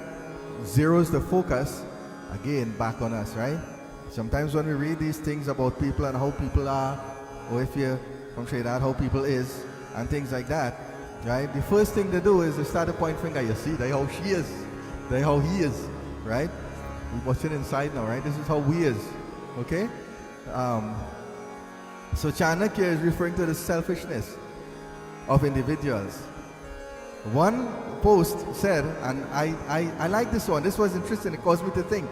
zeroes the focus again back on us, right? Sometimes when we read these things about people and how people are, or if you're from Trinidad, how people is, and things like that, right? The first thing they do is they start to point finger. You see, they how she is, they how he is, right? We're watching inside now, right? This is how we is, okay? So Chanakya is referring to the selfishness of individuals. One post said, and I like this one. This was interesting. It caused me to think.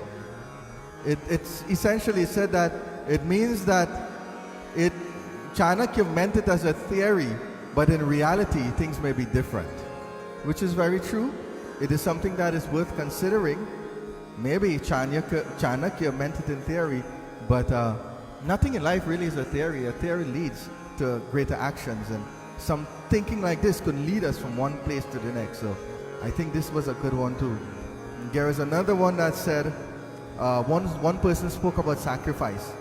It's essentially said that it means that Chanakya meant it as a theory, but in reality things may be different, which is very true. It is something that is worth considering. Maybe Chanakya meant it in theory, but nothing in life really is a theory. A theory leads to greater actions, and some thinking like this could lead us from one place to the next. So I think this was a good one too. There is another one that said, one person spoke about sacrifice.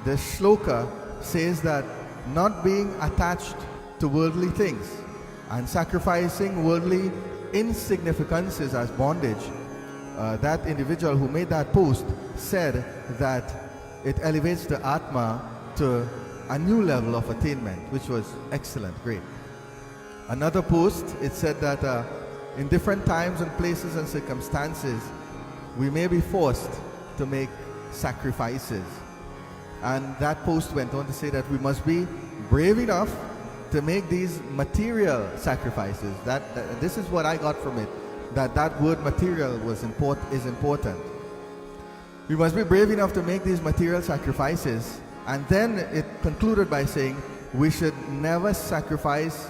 The shloka says that not being attached to worldly things and sacrificing worldly insignificances as bondage. That individual who made that post said that it elevates the Atma to a new level of attainment, which was excellent, great. Another post, it said that in different times and places and circumstances, we may be forced to make sacrifices. And that post went on to say that we must be brave enough to make these material sacrifices. This is what I got from it. That word material is important. We must be brave enough to make these material sacrifices. And then it concluded by saying we should never sacrifice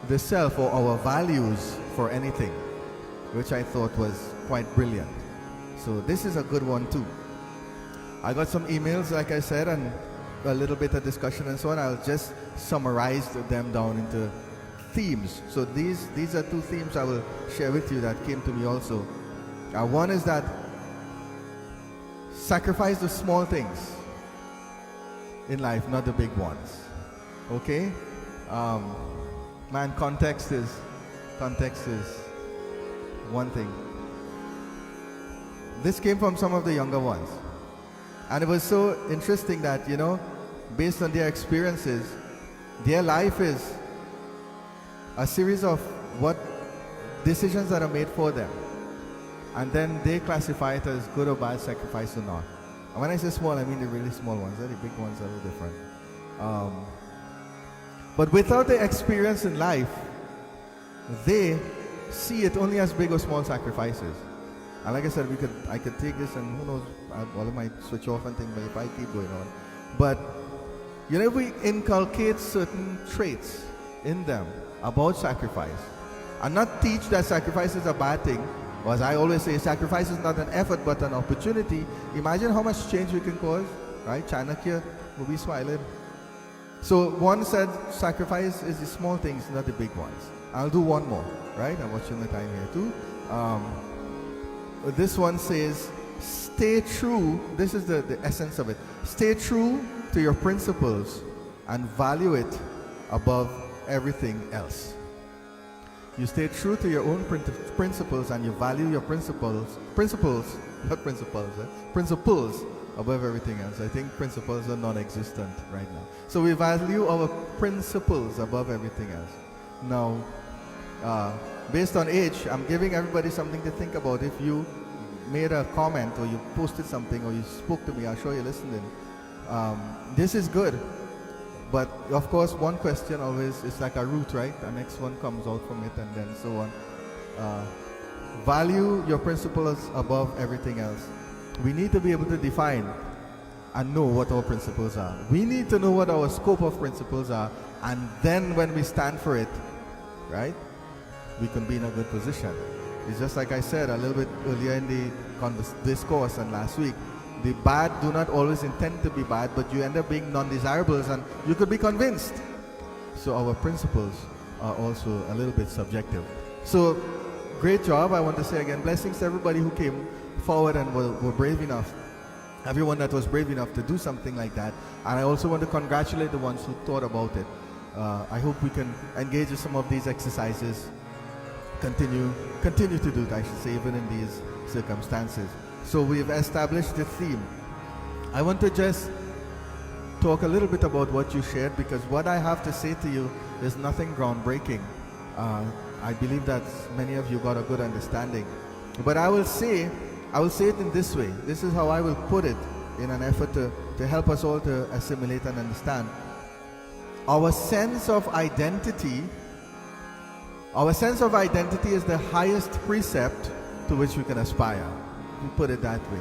the self or our values for anything, which I thought was quite brilliant. So this is a good one too. I got some emails, like I said, and a little bit of discussion and so on. I'll just summarize them down into themes. So these are two themes I will share with you that came to me also. One is that sacrifice the small things in life, not the big ones. Okay? Man, context is one thing. This came from some of the younger ones. And it was so interesting that, based on their experiences, their life is a series of what decisions that are made for them. And then they classify it as good or bad, sacrifice or not. And when I say small, I mean the really small ones. The big ones are a little different. But without the experience in life, they see it only as big or small sacrifices. And like I said, I could take this and who knows, I might switch off and think, but if I keep going on. But, if we inculcate certain traits in them about sacrifice, and not teach that sacrifice is a bad thing, or as I always say, sacrifice is not an effort but an opportunity, imagine how much change we can cause, right? Chanakya will be smiling. So one said sacrifice is the small things, not the big ones. I'll do one more, right? I'm watching the time here too. This one says, stay true. This is the essence of it. Stay true to your principles and value it above everything else. You stay true to your own principles and you value your principles above everything else. I think principles are non-existent right now. So we value our principles above everything else. Now, based on age, I'm giving everybody something to think about. If you made a comment or you posted something or you spoke to me, I'm sure you're listening. This is good. But of course, one question always is like a root, right? The next one comes out from it and then so on. Value your principles above everything else. We need to be able to define and know what our principles are. We need to know what our scope of principles are, and then when we stand for it, right, we can be in a good position. It's just like I said a little bit earlier in the discourse and last week, the bad do not always intend to be bad, but you end up being non-desirables and you could be convinced. So our principles are also a little bit subjective. So great job. I want to say again, blessings to everybody who came forward and were brave enough. Everyone that was brave enough to do something like that. And I also want to congratulate the ones who thought about it. I hope we can engage in some of these exercises. Continue to do it, I should say, even in these circumstances. So we've established the theme. I want to just talk a little bit about what you shared, because what I have to say to you is nothing groundbreaking. I believe that many of you got a good understanding. But I will say it in this way. This is how I will put it in an effort to help us all to assimilate and understand. Our sense of identity is the highest precept to which we can aspire. We put it that way.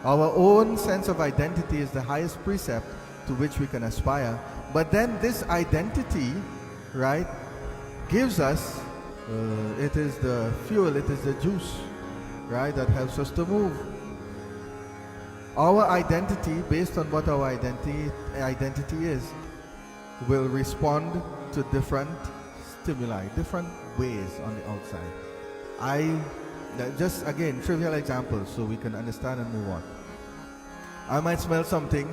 Our own sense of identity is the highest precept to which we can aspire. But then this identity, right, gives us, it is the fuel, it is the juice, right, that helps us to move. Our identity, based on what our identity is, will respond to different stimuli, different ways on the outside. Just again, trivial examples so we can understand and move on. I might smell something.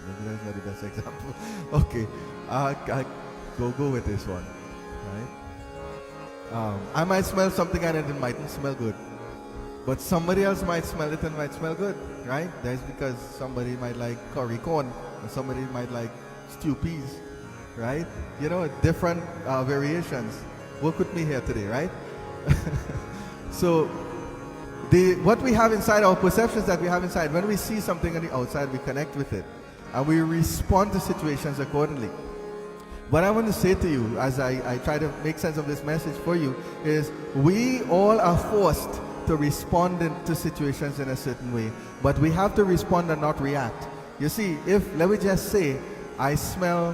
Maybe that's not the best example. Okay, I go with this one, right? I might smell something and it mightn't smell good, but somebody else might smell it and might smell good, right? That's because somebody might like curry corn and somebody might like stew peas, right? Different variations. Work with me here today, right? So what we have inside, our perceptions that we have inside, when we see something on the outside, we connect with it. And we respond to situations accordingly. What I want to say to you, as I try to make sense of this message for you, is we all are forced to respond to situations in a certain way. But we have to respond and not react. You see, let me just say, I smell,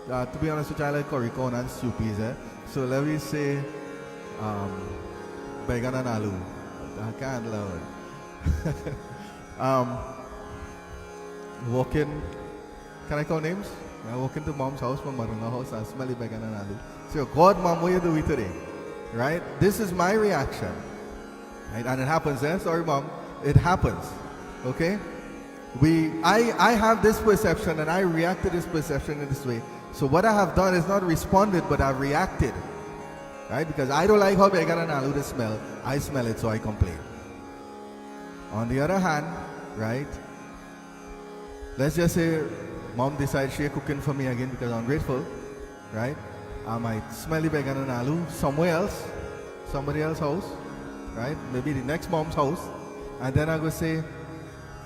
to be honest with you, I like curry corn and soupies. So let me say, bacon and aloo. I can't love it. Walking, can I call names? I walk into mom's house, my mother-in-law's house, I smell it bacon and aloo. So, God, mom, what you doing today? Right? This is my reaction. Right? And it happens, sorry, mom. It happens. Okay? I have this perception and I react to this perception in this way. So what I have done is not responded, but I've reacted. Right? Because I don't like how bacon and aloo smell. I smell it, so I complain. On the other hand, right? Let's just say mom decides she's cooking for me again because I'm grateful, right? I might smell the bacon and aloo somewhere else, somebody else's house, right? Maybe the next mom's house. And then I go say,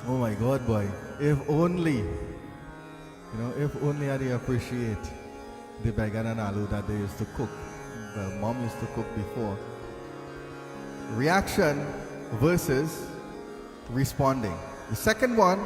oh my God, boy, if only I did appreciate the bacon and aloo that they used to cook, the mom used to cook before. Reaction versus responding. The second one,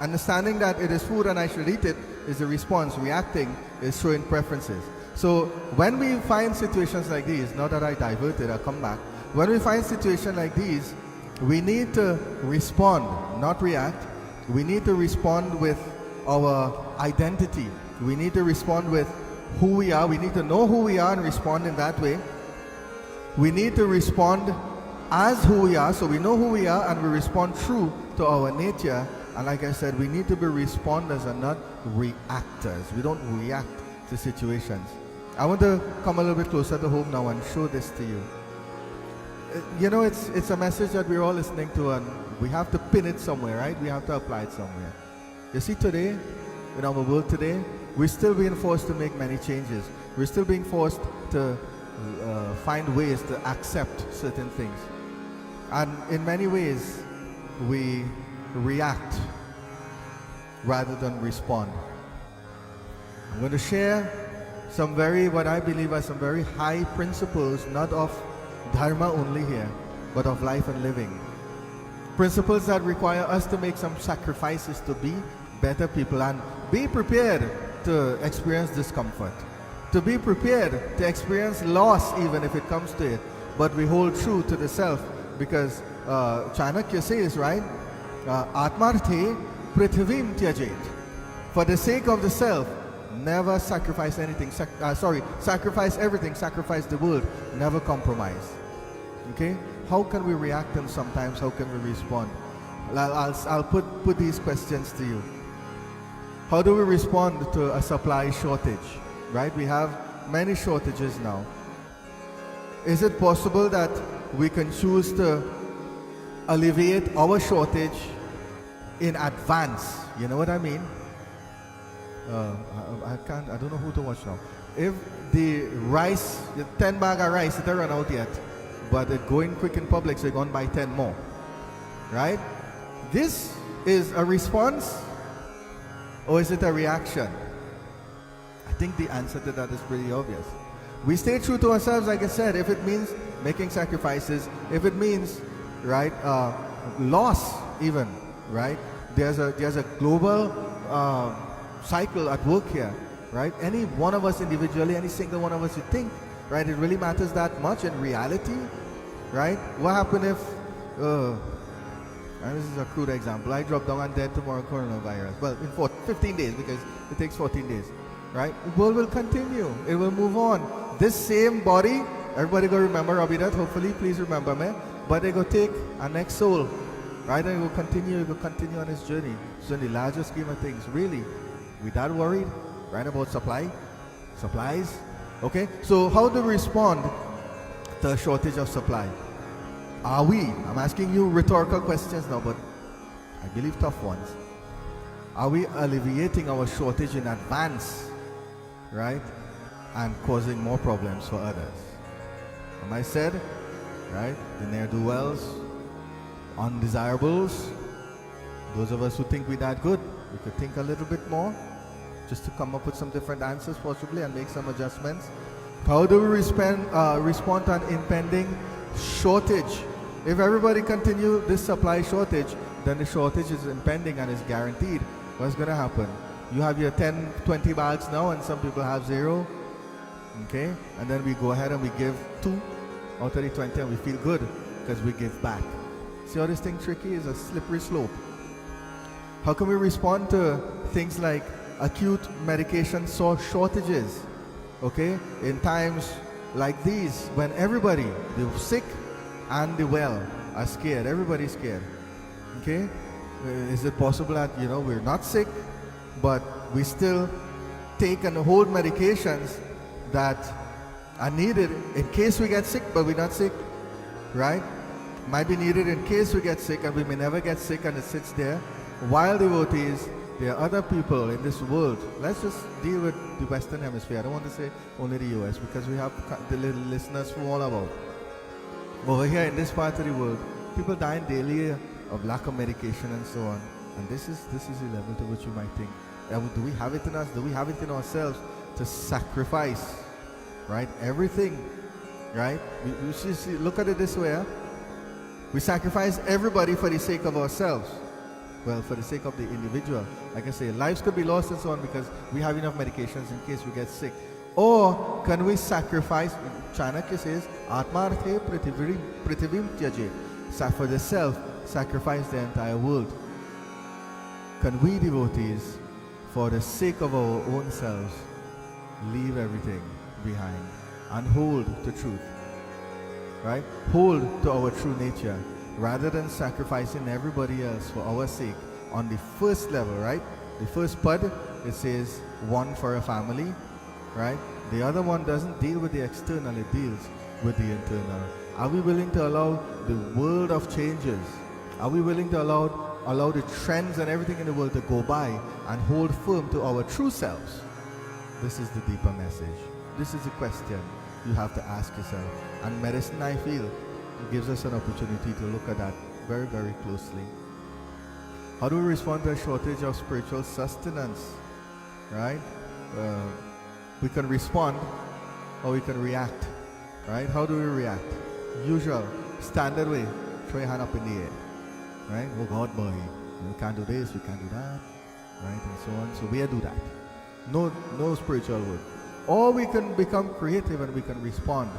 understanding that it is food and I should eat it, is the response. Reacting is showing preferences. So when we find situations like these, not that I diverted, I'll come back. When we find situations like these, we need to respond, not react. We need to respond with our identity. We need to respond with who we are. We need to know who we are and respond in that way. We need to respond as who we are, so we know who we are and we respond true to our nature. And like I said, we need to be responders and not reactors. We don't react to situations. I want to come a little bit closer to home now and show this to you. You know, it's a message that we're all listening to, and we have to pin it somewhere, right? We have to apply it somewhere. You see, today, in our world today, we're still being forced to make many changes. We're still being forced to find ways to accept certain things. And in many ways, we react rather than respond. I'm going to share what I believe are some very high principles, not of Dharma only here, but of life and living. Principles that require us to make some sacrifices to be better people and be prepared to experience discomfort, to be prepared to experience loss even if it comes to it, but we hold true to the self, because Chanakya says, right, Atmarthe prithivim tyajet. For the sake of the self, never sacrifice anything. Sacrifice everything. Sacrifice the world. Never compromise. Okay? How can we react and sometimes how can we respond? I'll put these questions to you. How do we respond to a supply shortage? Right? We have many shortages now. Is it possible that we can choose to alleviate our shortage in advance? You know what I mean? I don't know who to watch now. If the rice, the 10 bag of rice, it don't run out yet, but it's going quick in public, so you're going to buy 10 more. Right? This is a response, or is it a reaction? I think the answer to that is pretty obvious. We stay true to ourselves, like I said. If it means making sacrifices, if it means, right, loss even, right? There's a global cycle at work here, right? Any one of us individually, any single one of us, you think, right, it really matters that much in reality, right? What happened if, and this is a crude example, I drop down and dead tomorrow, coronavirus. Well, in 15 days, because it takes 14 days, right? The world will continue. It will move on. This same body, everybody go remember Rabidutt, hopefully, please remember me, but they go take a next soul, right? And it will continue on its journey. So in the larger scheme of things, really, we that worried, right, about supplies? Okay, so how do we respond to a shortage of supply? I'm asking you rhetorical questions now, but I believe tough ones. Are we alleviating our shortage in advance, right, and causing more problems for others? Am I said, right, the ne'er-do-wells, undesirables. Those of us who think we're that good, we could think a little bit more just to come up with some different answers possibly and make some adjustments. How do we respond to an impending shortage? If everybody continue this supply shortage, then the shortage is impending and is guaranteed. What's going to happen? You have your 10, 20 bags now and some people have 0. Okay? And then we go ahead and we give 2 out of the 20 and we feel good because we give back. See how this thing tricky is a slippery slope. How can we respond to things like acute medication shortages? Okay? In times like these, when everybody, the sick and the well, are scared. Everybody's scared. Okay? Is it possible that, we're not sick, but we still take and hold medications that are needed in case we get sick, but we're not sick? Right? Might be needed in case we get sick, and we may never get sick, and it sits there. While devotees, there are other people in this world. Let's just deal with the Western Hemisphere. I don't want to say only the US, because we have the little listeners from all about. Over here in this part of the world, people dying daily of lack of medication and so on. And this is the level to which you might think, do we have it in us? Do we have it in ourselves to sacrifice, right? Everything, right? We see, look at it this way. We sacrifice everybody for the sake of ourselves. Well, for the sake of the individual. Like I say, lives could be lost and so on because we have enough medications in case we get sick. Or can we sacrifice, Chanakya says, Atmarthe Prithivim Tyaje. For the self, sacrifice the entire world. Can we devotees, for the sake of our own selves, leave everything behind and hold to truth? Right? Hold to our true nature. Rather than sacrificing everybody else for our sake on the first level, right? The first pad, it says one for a family, right? The other one doesn't deal with the external, it deals with the internal. Are we willing to allow the world of changes? Are we willing to allow the trends and everything in the world to go by and hold firm to our true selves? This is the deeper message. This is the question you have to ask yourself. And medicine, I feel, gives us an opportunity to look at that very, very closely. How do we respond to a shortage of spiritual sustenance? Right? We can respond or we can react. Right? How do we react? Usual, standard way. Throw your hand up in the air. Right? Oh God, boy. We can't do this, we can't do that. Right? And so on. So we do that. No spiritual word. Or we can become creative and we can respond.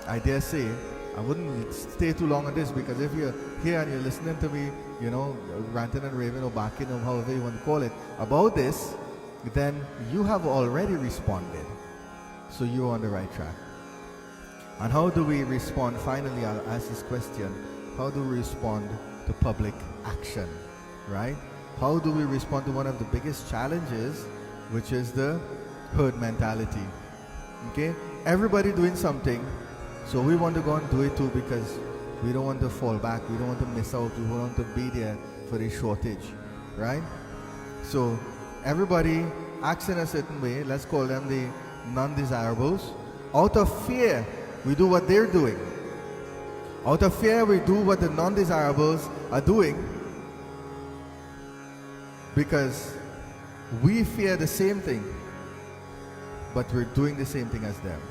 I dare say, I wouldn't stay too long on this because if you're here and you're listening to me, ranting and raving or barking or however you want to call it, about this, then you have already responded. So you're on the right track. And how do we respond? Finally, I'll ask this question. How do we respond to public action? Right? How do we respond to one of the biggest challenges, which is the herd mentality? Okay? Everybody doing something. So we want to go and do it too because we don't want to fall back. We don't want to miss out. We want to be there for the shortage. Right? So everybody acts in a certain way. Let's call them the non-desirables. Out of fear, we do what they're doing. Out of fear, we do what the non-desirables are doing because we fear the same thing, but we're doing the same thing as them.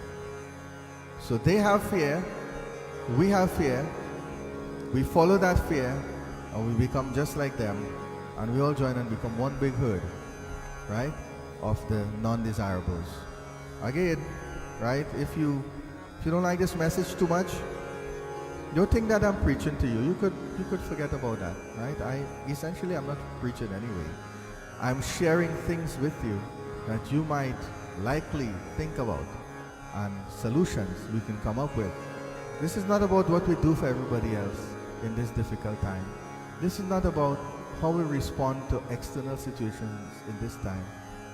So they have fear, we have fear, we follow that fear, and we become just like them, and we all join and become one big herd, right, of the non-desirables. Again, right, if you don't like this message too much, don't think that I'm preaching to you. You could forget about that, right? I'm not preaching anyway. I'm sharing things with you that you might likely think about and solutions we can come up with. This is not about what we do for everybody else in this difficult time. This is not about how we respond to external situations in this time.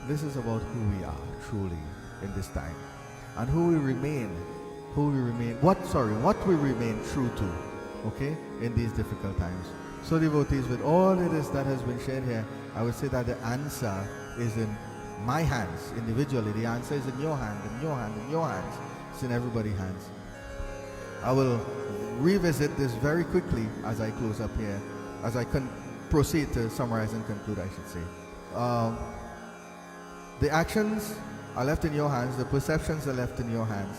This is about who we are truly in this time and what we remain true to, okay, in these difficult times. So devotees, with all it is that has been shared here, I would say that the answer is in my hands individually. The answer is in your hand, in your hand, in your hands. It's in everybody's hands. I will revisit this very quickly as I close up here, as I proceed to summarize and conclude, I should say. The actions are left in your hands, the perceptions are left in your hands.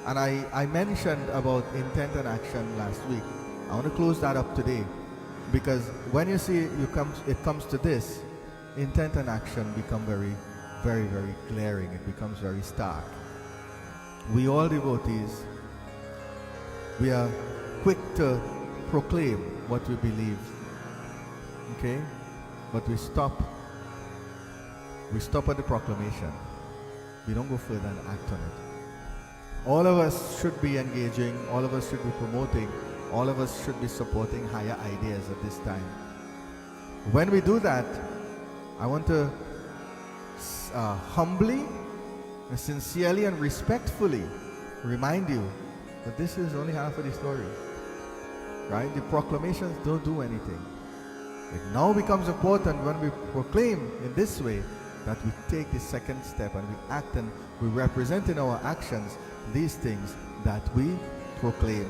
And I mentioned about intent and action last week. I want to close that up today, because when you see it comes to this, intent and action become very, very, very glaring. It becomes very stark. We all devotees, we are quick to proclaim what we believe, okay? But we stop at the proclamation. We don't go further and act on it. All of us should be engaging, all of us should be promoting, all of us should be supporting higher ideas at this time. When we do that, I want to humbly, sincerely and respectfully remind you that this is only half of the story, right? The proclamations don't do anything. It now becomes important when we proclaim in this way that we take the second step and we act and we represent in our actions these things that we proclaim,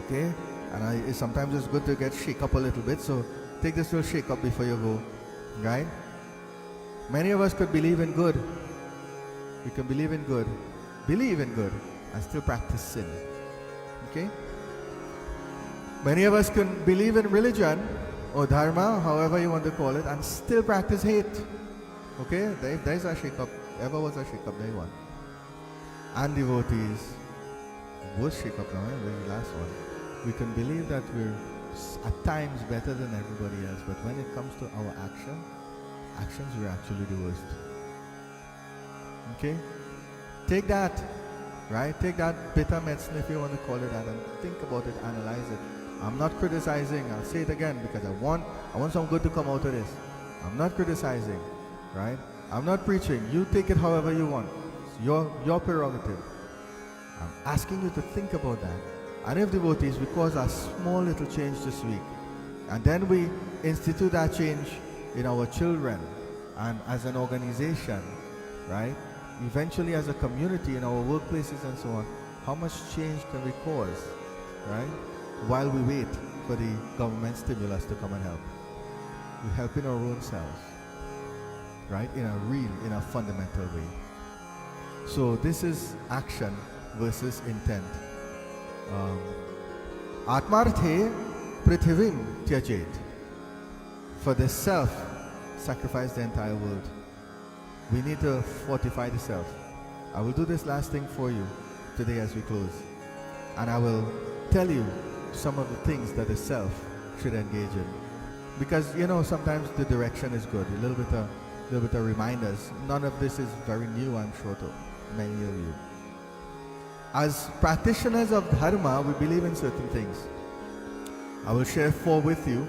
okay? And sometimes it's good to get shake up a little bit, so take this little shake up before you go, right? Many of us could believe in good. We can believe in good, and still practice sin, okay? Many of us can believe in religion or dharma, however you want to call it, and still practice hate, okay? There's a shake up. Ever was a shake up, there one. And devotees, worst shake up now, the last one. We can believe that we're at times better than everybody else, but when it comes to our actions, we're actually the worst. Okay? Take that, right? Take that bitter medicine, if you want to call it that, and think about it, analyze it. I'm not criticizing. I'll say it again because I want some good to come out of this. I'm not criticizing, right? I'm not preaching. You take it however you want. It's your prerogative. I'm asking you to think about that. And if devotees, we cause a small little change this week, and then we institute that change in our children and as an organization, right? Eventually as a community, in our workplaces and so on, how much change can we cause, right? While we wait for the government stimulus to come and help. We're helping our own selves, right? In a fundamental way. So this is action versus intent. Atmarthe prithivim tyajet. For the self, sacrifice the entire world. We need to fortify the self. I will do this last thing for you today as we close. And I will tell you some of the things that the self should engage in. Because, sometimes the direction is good. A little bit of reminders. None of this is very new, I'm sure, to many of you. As practitioners of Dharma, we believe in certain things. I will share 4 with you.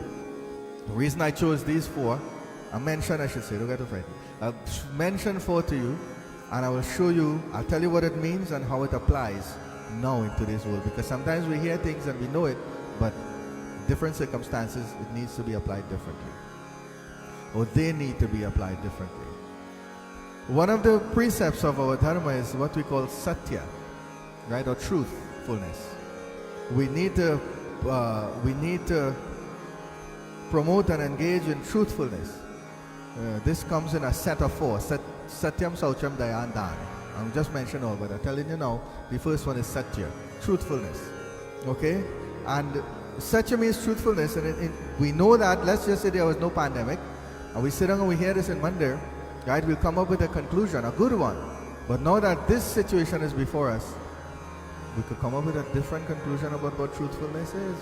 The reason I chose these 4, I'll mention 4 to you, and I will show you, I'll tell you what it means and how it applies now in today's world. Because sometimes we hear things and we know it, but different circumstances, it needs to be applied differently. Or they need to be applied differently. One of the precepts of our Dharma is what we call Satya, right, or truthfulness. We need to promote and engage in truthfulness. This comes in a set of 4. Satyam, Saucham, Daya, and Dana. I'm just mentioning all, but I'm telling you now, the first one is Satya, truthfulness. Okay? And Satya means truthfulness, and we know that, let's just say there was no pandemic, and we sit down and we hear this in Mandir, right? We'll come up with a conclusion, a good one. But now that this situation is before us, we could come up with a different conclusion about what truthfulness is.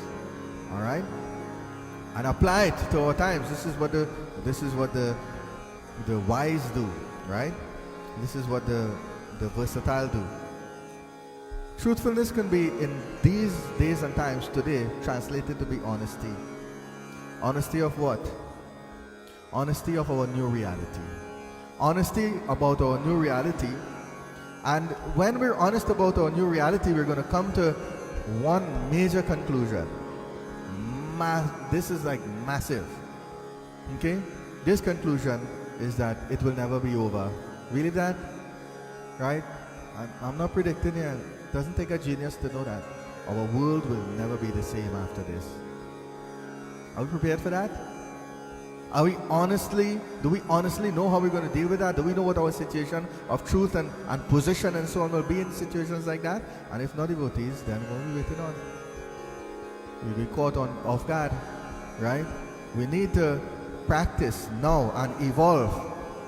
Alright? And apply it to our times. This is what the wise do, right? This is what the versatile do. Truthfulness can be, in these days and times today, translated to be honesty. Honesty of what? Honesty of our new reality. Honesty about our new reality. And when we're honest about our new reality, we're going to come to one major conclusion. This is like massive. Okay? This conclusion is that it will never be over. Believe that? Right? I'm not predicting here. It doesn't take a genius to know that. our world will never be the same after this. Are we prepared for that? Do we honestly know how we're going to deal with that? Do we know what our situation of truth and position and so on will be in situations like that? And if not, devotees, then what are we waiting on? We'll be caught off guard, right? We need to practice now and evolve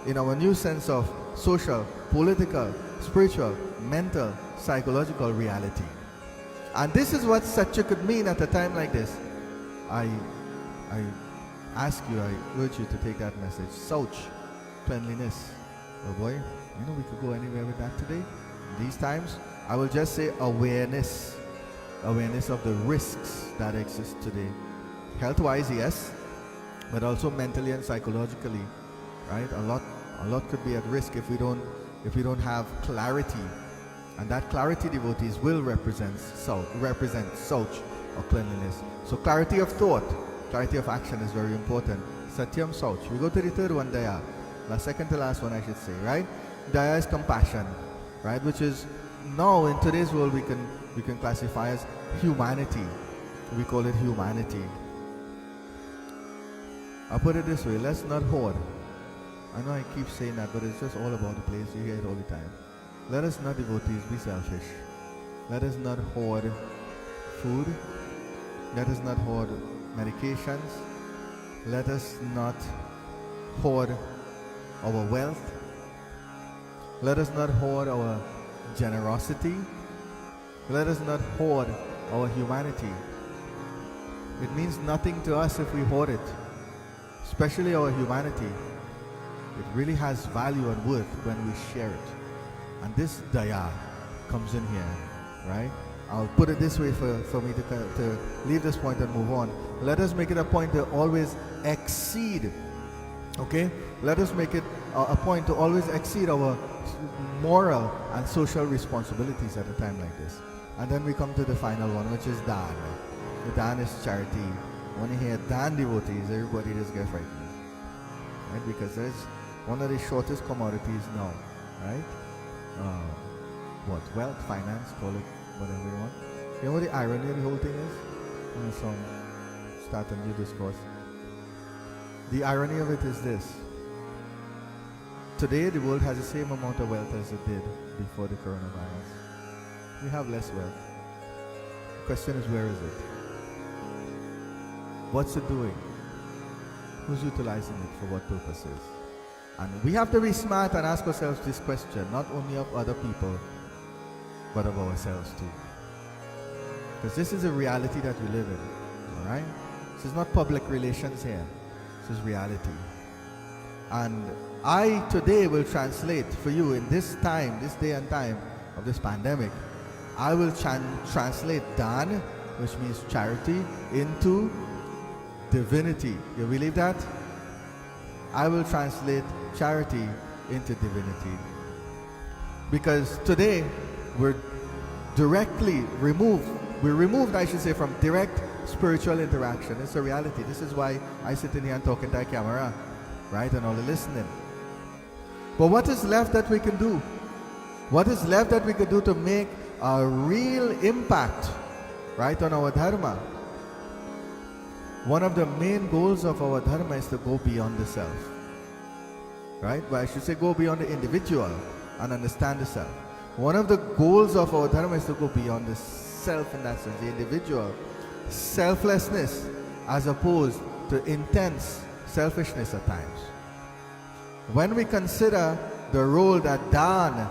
in our new sense of social, political, spiritual, mental, psychological reality. And this is what Satya could mean at a time like this. I ask you, I urge you to take that message. Souch, cleanliness. Oh boy, we could go anywhere with that today. These times, I will just say awareness. Awareness of the risks that exist today. Health-wise, yes, but also mentally and psychologically, right? A lot could be at risk if we don't have clarity. And that clarity, devotees, will represent Sauch or cleanliness. So clarity of thought, clarity of action is very important. Satyam Sauch. We go to the third one, Daya. The second to last one, I should say, right? Daya is compassion, right? Which is now in today's world we can classify as humanity. We call it humanity. I'll put it this way, let's not hoard. I know I keep saying that, but it's just all about the place. You hear it all the time. Let us not, devotees, be selfish. Let us not hoard food. Let us not hoard medications. Let us not hoard our wealth. Let us not hoard our generosity. Let us not hoard our humanity. It means nothing to us if we hoard it, especially our humanity. It really has value and worth when we share it. And this daya comes in here, right? I'll put it this way for me to leave this point and move on. Let us make it a point to always exceed, okay? Let us make it a point to always exceed our moral and social responsibilities at a time like this. And then we come to the final one, which is Dan. The Dan is charity. When you hear Dan, devotees, everybody just gets frightened, right? Because there's one of the shortest commodities now, right? Wealth, finance, call it whatever you want. You know what the irony of the whole thing is? I'm going to start a new discourse. The irony of it is this. Today the world has the same amount of wealth as it did before the coronavirus. We have less wealth. The question is, where is it? What's it doing? Who's utilizing it for what purposes? And we have to be smart and ask ourselves this question, not only of other people, but of ourselves too. Because this is a reality that we live in, alright? This is not public relations here. This is reality. And I today will translate for you in this time, this day and time of this pandemic, I will translate Dan, which means charity, into divinity. You believe that? I will translate charity into divinity. Because today we're removed, I should say, from direct spiritual interaction. It's a reality. This is why I sit in here and talking to a camera, right? And all the listening. But what is left that we can do? What is left that we can do to make a real impact, right, on our dharma? One of the main goals of our dharma is to go beyond the self, right? But I should say go beyond the individual and understand the self. One of the goals of our dharma is to go beyond the self in that sense, the individual. Selflessness as opposed to intense selfishness at times. When we consider the role that Dan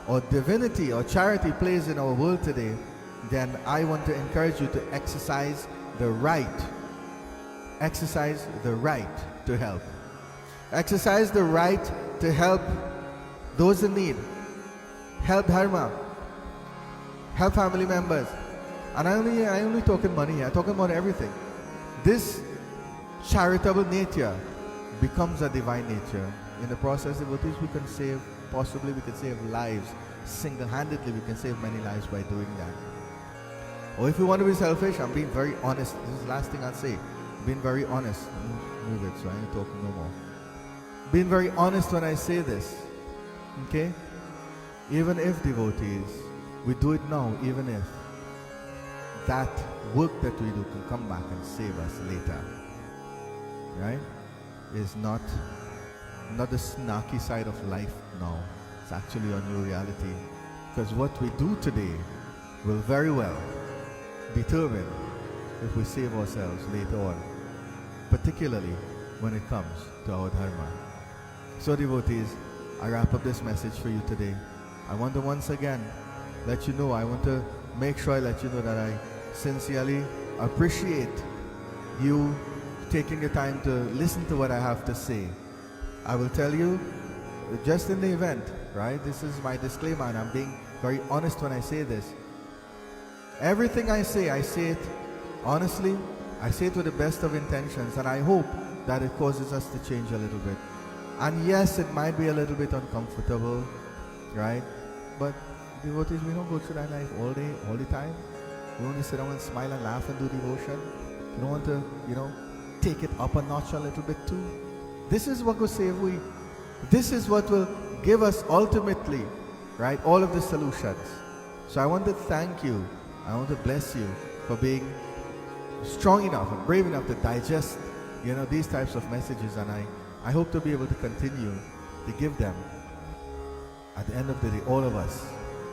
or divinity or charity plays in our world today, then I want to encourage you to exercise the right. Exercise the right to help. Exercise the right to help those in need. Help dharma. Help family members. And I only talking money here. I'm talking about everything. This charitable nature becomes a divine nature. In the process, devotees, we can save lives. Single-handedly, we can save many lives by doing that. Or if you want to be selfish, I'm being very honest. This is the last thing I'll say. Being very honest. Move it, so I ain't talking no more. Being very honest when I say this. Okay? Even if, devotees, we do it now, even if that work that we do can come back and save us later. Right? Is not the snarky side of life now. It's actually a new reality. Because what we do today will very well determine if we save ourselves later on, particularly when it comes to our dharma. So devotees, I wrap up this message for you today. I want to once again let you know, I want to make sure I let you know that I sincerely appreciate you taking the time to listen to what I have to say. I will tell you, just in the event, right? This is my disclaimer, and I'm being very honest when I say this. Everything I say it honestly, I say it with the best of intentions, and I hope that it causes us to change a little bit. And yes, it might be a little bit uncomfortable, right? But devotees, we don't go through that life all day, all the time. We only sit down and smile and laugh and do devotion. You don't want to, take it up a notch a little bit too. This is what will save we. This is what will give us ultimately, right, all of the solutions. So I want to thank you. I want to bless you for being strong enough and brave enough to digest, these types of messages. And I hope to be able to continue to give them. At the end of the day, all of us,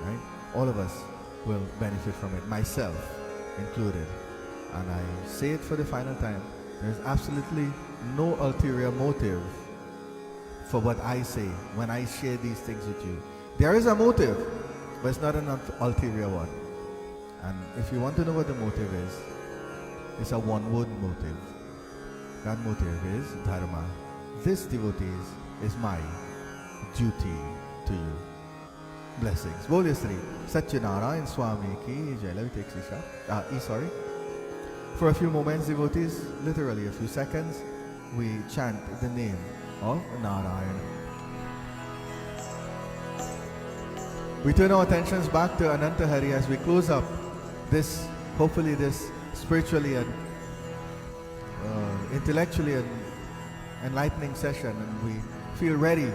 right, all of us will benefit from it, myself included. And I say it for the final time. There's absolutely no ulterior motive for what I say when I share these things with you. There is a motive, but it's not an ulterior one. And if you want to know what the motive is, it's a one-word motive. That motive is Dharma. This, devotees, is my duty to you. Blessings. Bole Sri Satyanarayan Swami ki jai. Let me take Srisha. For a few moments, devotees, literally a few seconds, we chant the name of Narayan. We turn our attentions back to Ananta Hari as we close up this, hopefully this spiritually and intellectually and enlightening session, and we feel ready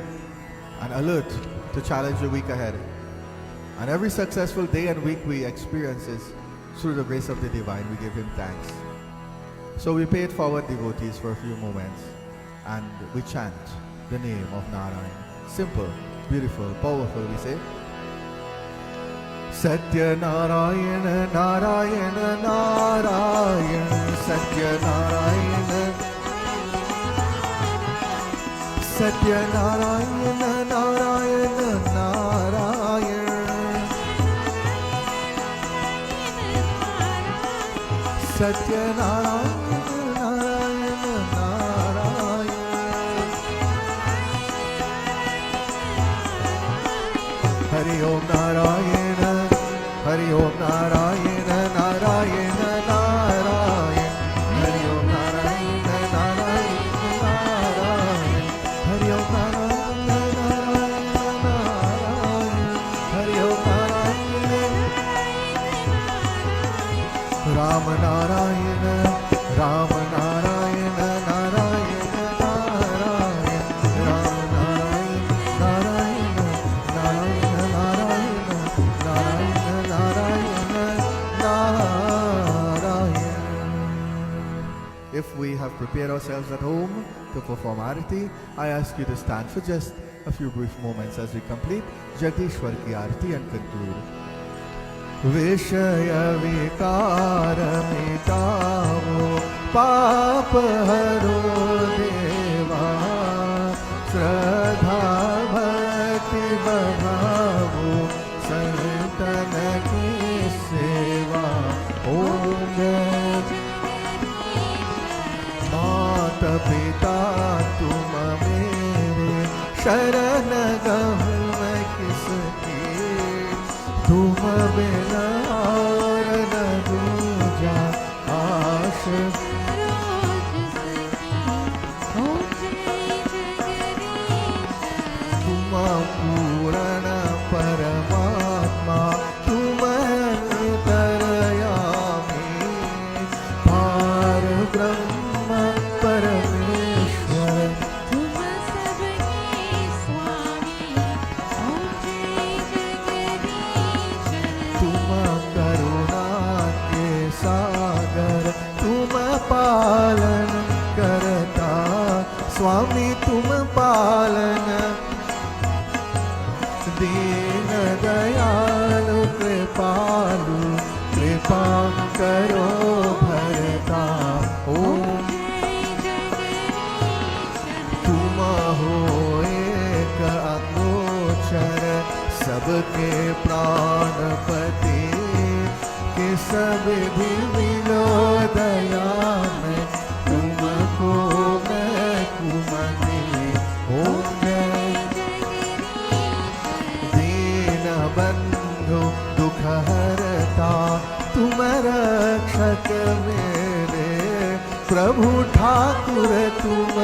and alert to challenge the week ahead. And every successful day and week we experience is through the grace of the Divine. We give Him thanks. So we pay it forward, devotees, for a few moments, and we chant the name of Narayan. Simple, beautiful, powerful, we say. Satya Narayana, Narayana, Narayana, Satya Narayana, Satya Narayana, Narayana, Narayana, Satya Narayana, Narayana, Narayana, Hari Om Narayana, Hari Om Narayana, Narayana, Narayana, Hari Om Narayana, Narayana, Narayana, Hari Om Narayana, Narayana, Narayana, Hari Om Narayana, Rama Narayana, Rama Narayana, Narayana, Narayana, Rama Narayana, Narayana, Narayana, Narayana, Narayana, Narayana. If we have prepared ourselves at home to perform Arati, I ask you to stand for just a few brief moments as we complete Jagdishwar ki Arati and conclude. Vishaya vikara mitavo paap haro deva shraddha bhakti bhavo santan ki seva om mata pita tum mere sharan gahu main kiski tum बिना और न दूजा आश तुम पूर्ण परमात्मा तुम अंतर्यामी पार ब्रह्म परमेश्वर तुम सबके स्वामी दीन दयालु कृपालु कृपा करो भरता ओम तुम हो एक अगोचर सबके प्राणपति के सब विलो दया में तुमको मैं कुमति ओम दीन बंधु दुख हरता तुम रक्षक मेरे प्रभु ठाकुर तुम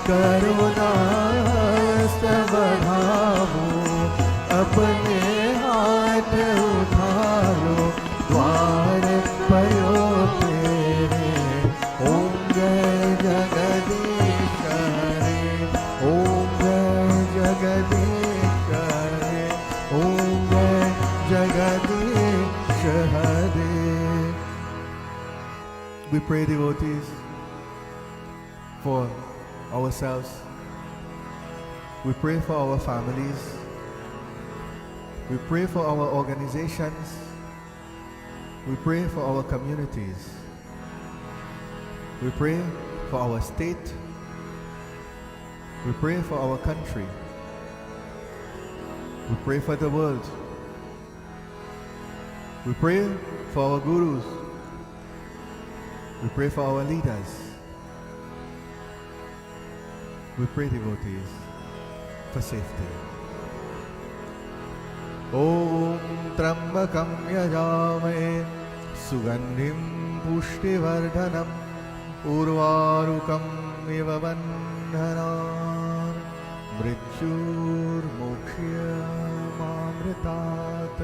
करुणा सब बढ़ाओ अपने हाथ उठा लो द्वार पयो तेरे ओम जय जगदीश हरे ओम जय जगदीश हरे ओम जय जगदीश हरे. We pray, devotees, for ourselves. We pray for our families. We pray for our organizations. We pray for our communities. We pray for our state. We pray for our country. We pray for the world. We pray for our gurus. We pray for our leaders. We pray, devotees, for safety. Om Trambakam Yajamahe Sugandhim Pushtivardhanam Urvarukam Iva Bandhanam Mrityur Mokshya Mamritat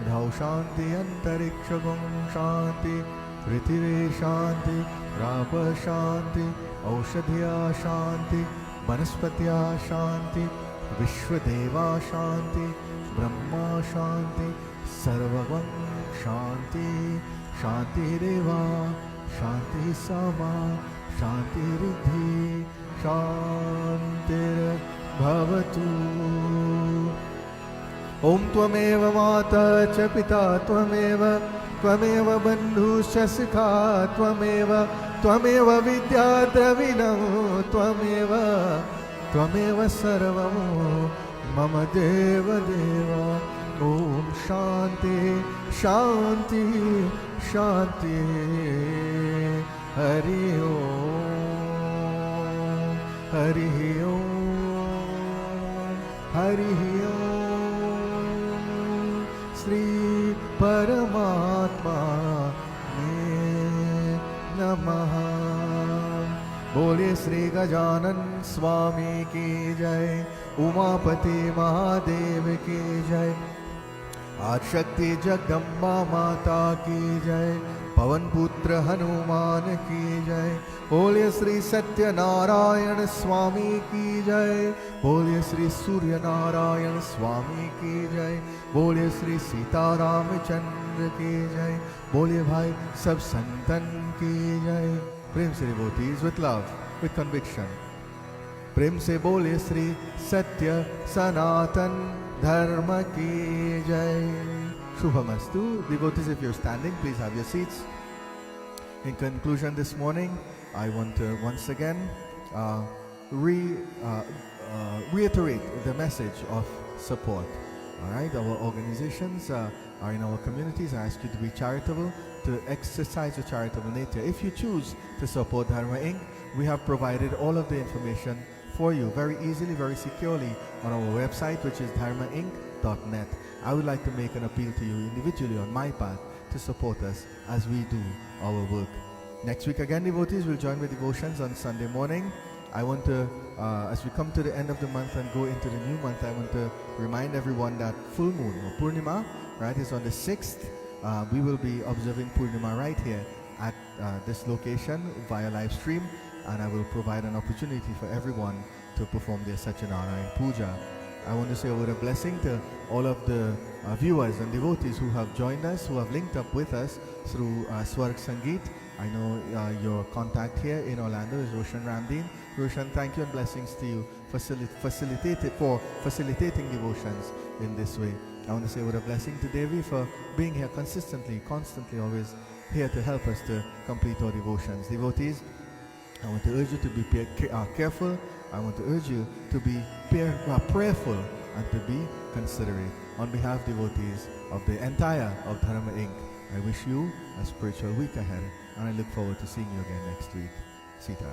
Dhau Shanti Antarikshagam Shanti Prithve Shanti Rapa Shanti Aushadhya Shanti Vanaspatya Shanti Vishwadeva Shanti Brahma Shanti Sarvavam Shanti Shanti Deva Shanti Sama Shanti Riddhi Shantir Bhavatu. Om Tvameva Mata Cha Pita Tvameva Tvameva Bandhuscha Sikha Tvameva Tvameva Vidya Dravinam Tvameva Tvameva Sarvam Mama Deva Deva. Om Shanti Shanti Shanti Hari Om Hari Om Hari Om Sri Paramatma Ne Namaha. बोले श्री गजानन स्वामी की जय, उमापति महादेव की जय, आदिशक्ति जगदम्बा माता की जय, पवन पुत्र हनुमान की जय, बोले श्री सत्यनारायण स्वामी की जय, बोले श्री सूर्य नारायण स्वामी की जय, बोले श्री सीतारामचंद्र की जय, बोले भाई सब संतन की जय. प्रेम से devotees with love, with conviction. प्रेम से बोले श्री सत्य सनातन धर्म की जय. Shubhamastu. Devotees, if you're standing, please have your seats. In conclusion this morning, I want to once again reiterate the message of support. All right, our organizations are in our communities. I ask you to be charitable, to exercise your charitable nature. If you choose to support Dharma Inc., we have provided all of the information for you very easily, very securely on our website, which is dharmainc.net. I would like to make an appeal to you individually on my part to support us as we do our work. Next week again, devotees will join with devotions on Sunday morning. I want to, as we come to the end of the month and go into the new month, I want to remind everyone that full moon, or Purnima, right, is on the 6th. We will be observing Purnima right here at this location via live stream, and I will provide an opportunity for everyone to perform their Satyanarayana Puja. I want to say a word of blessing to all of the viewers and devotees who have joined us, who have linked up with us through Swarg Sangeet. I know your contact here in Orlando is Roshan Ramdeen. Roshan, thank you and blessings to you facilitating devotions in this way. I want to say a word of blessing to Devi for being here consistently, constantly, always here to help us to complete our devotions. Devotees, I want to urge you to be careful. I want to urge you to be prayerful and to be considerate. On behalf of devotees of the entire of Dharma Inc., I wish you a spiritual week ahead, and I look forward to seeing you again next week. Sita.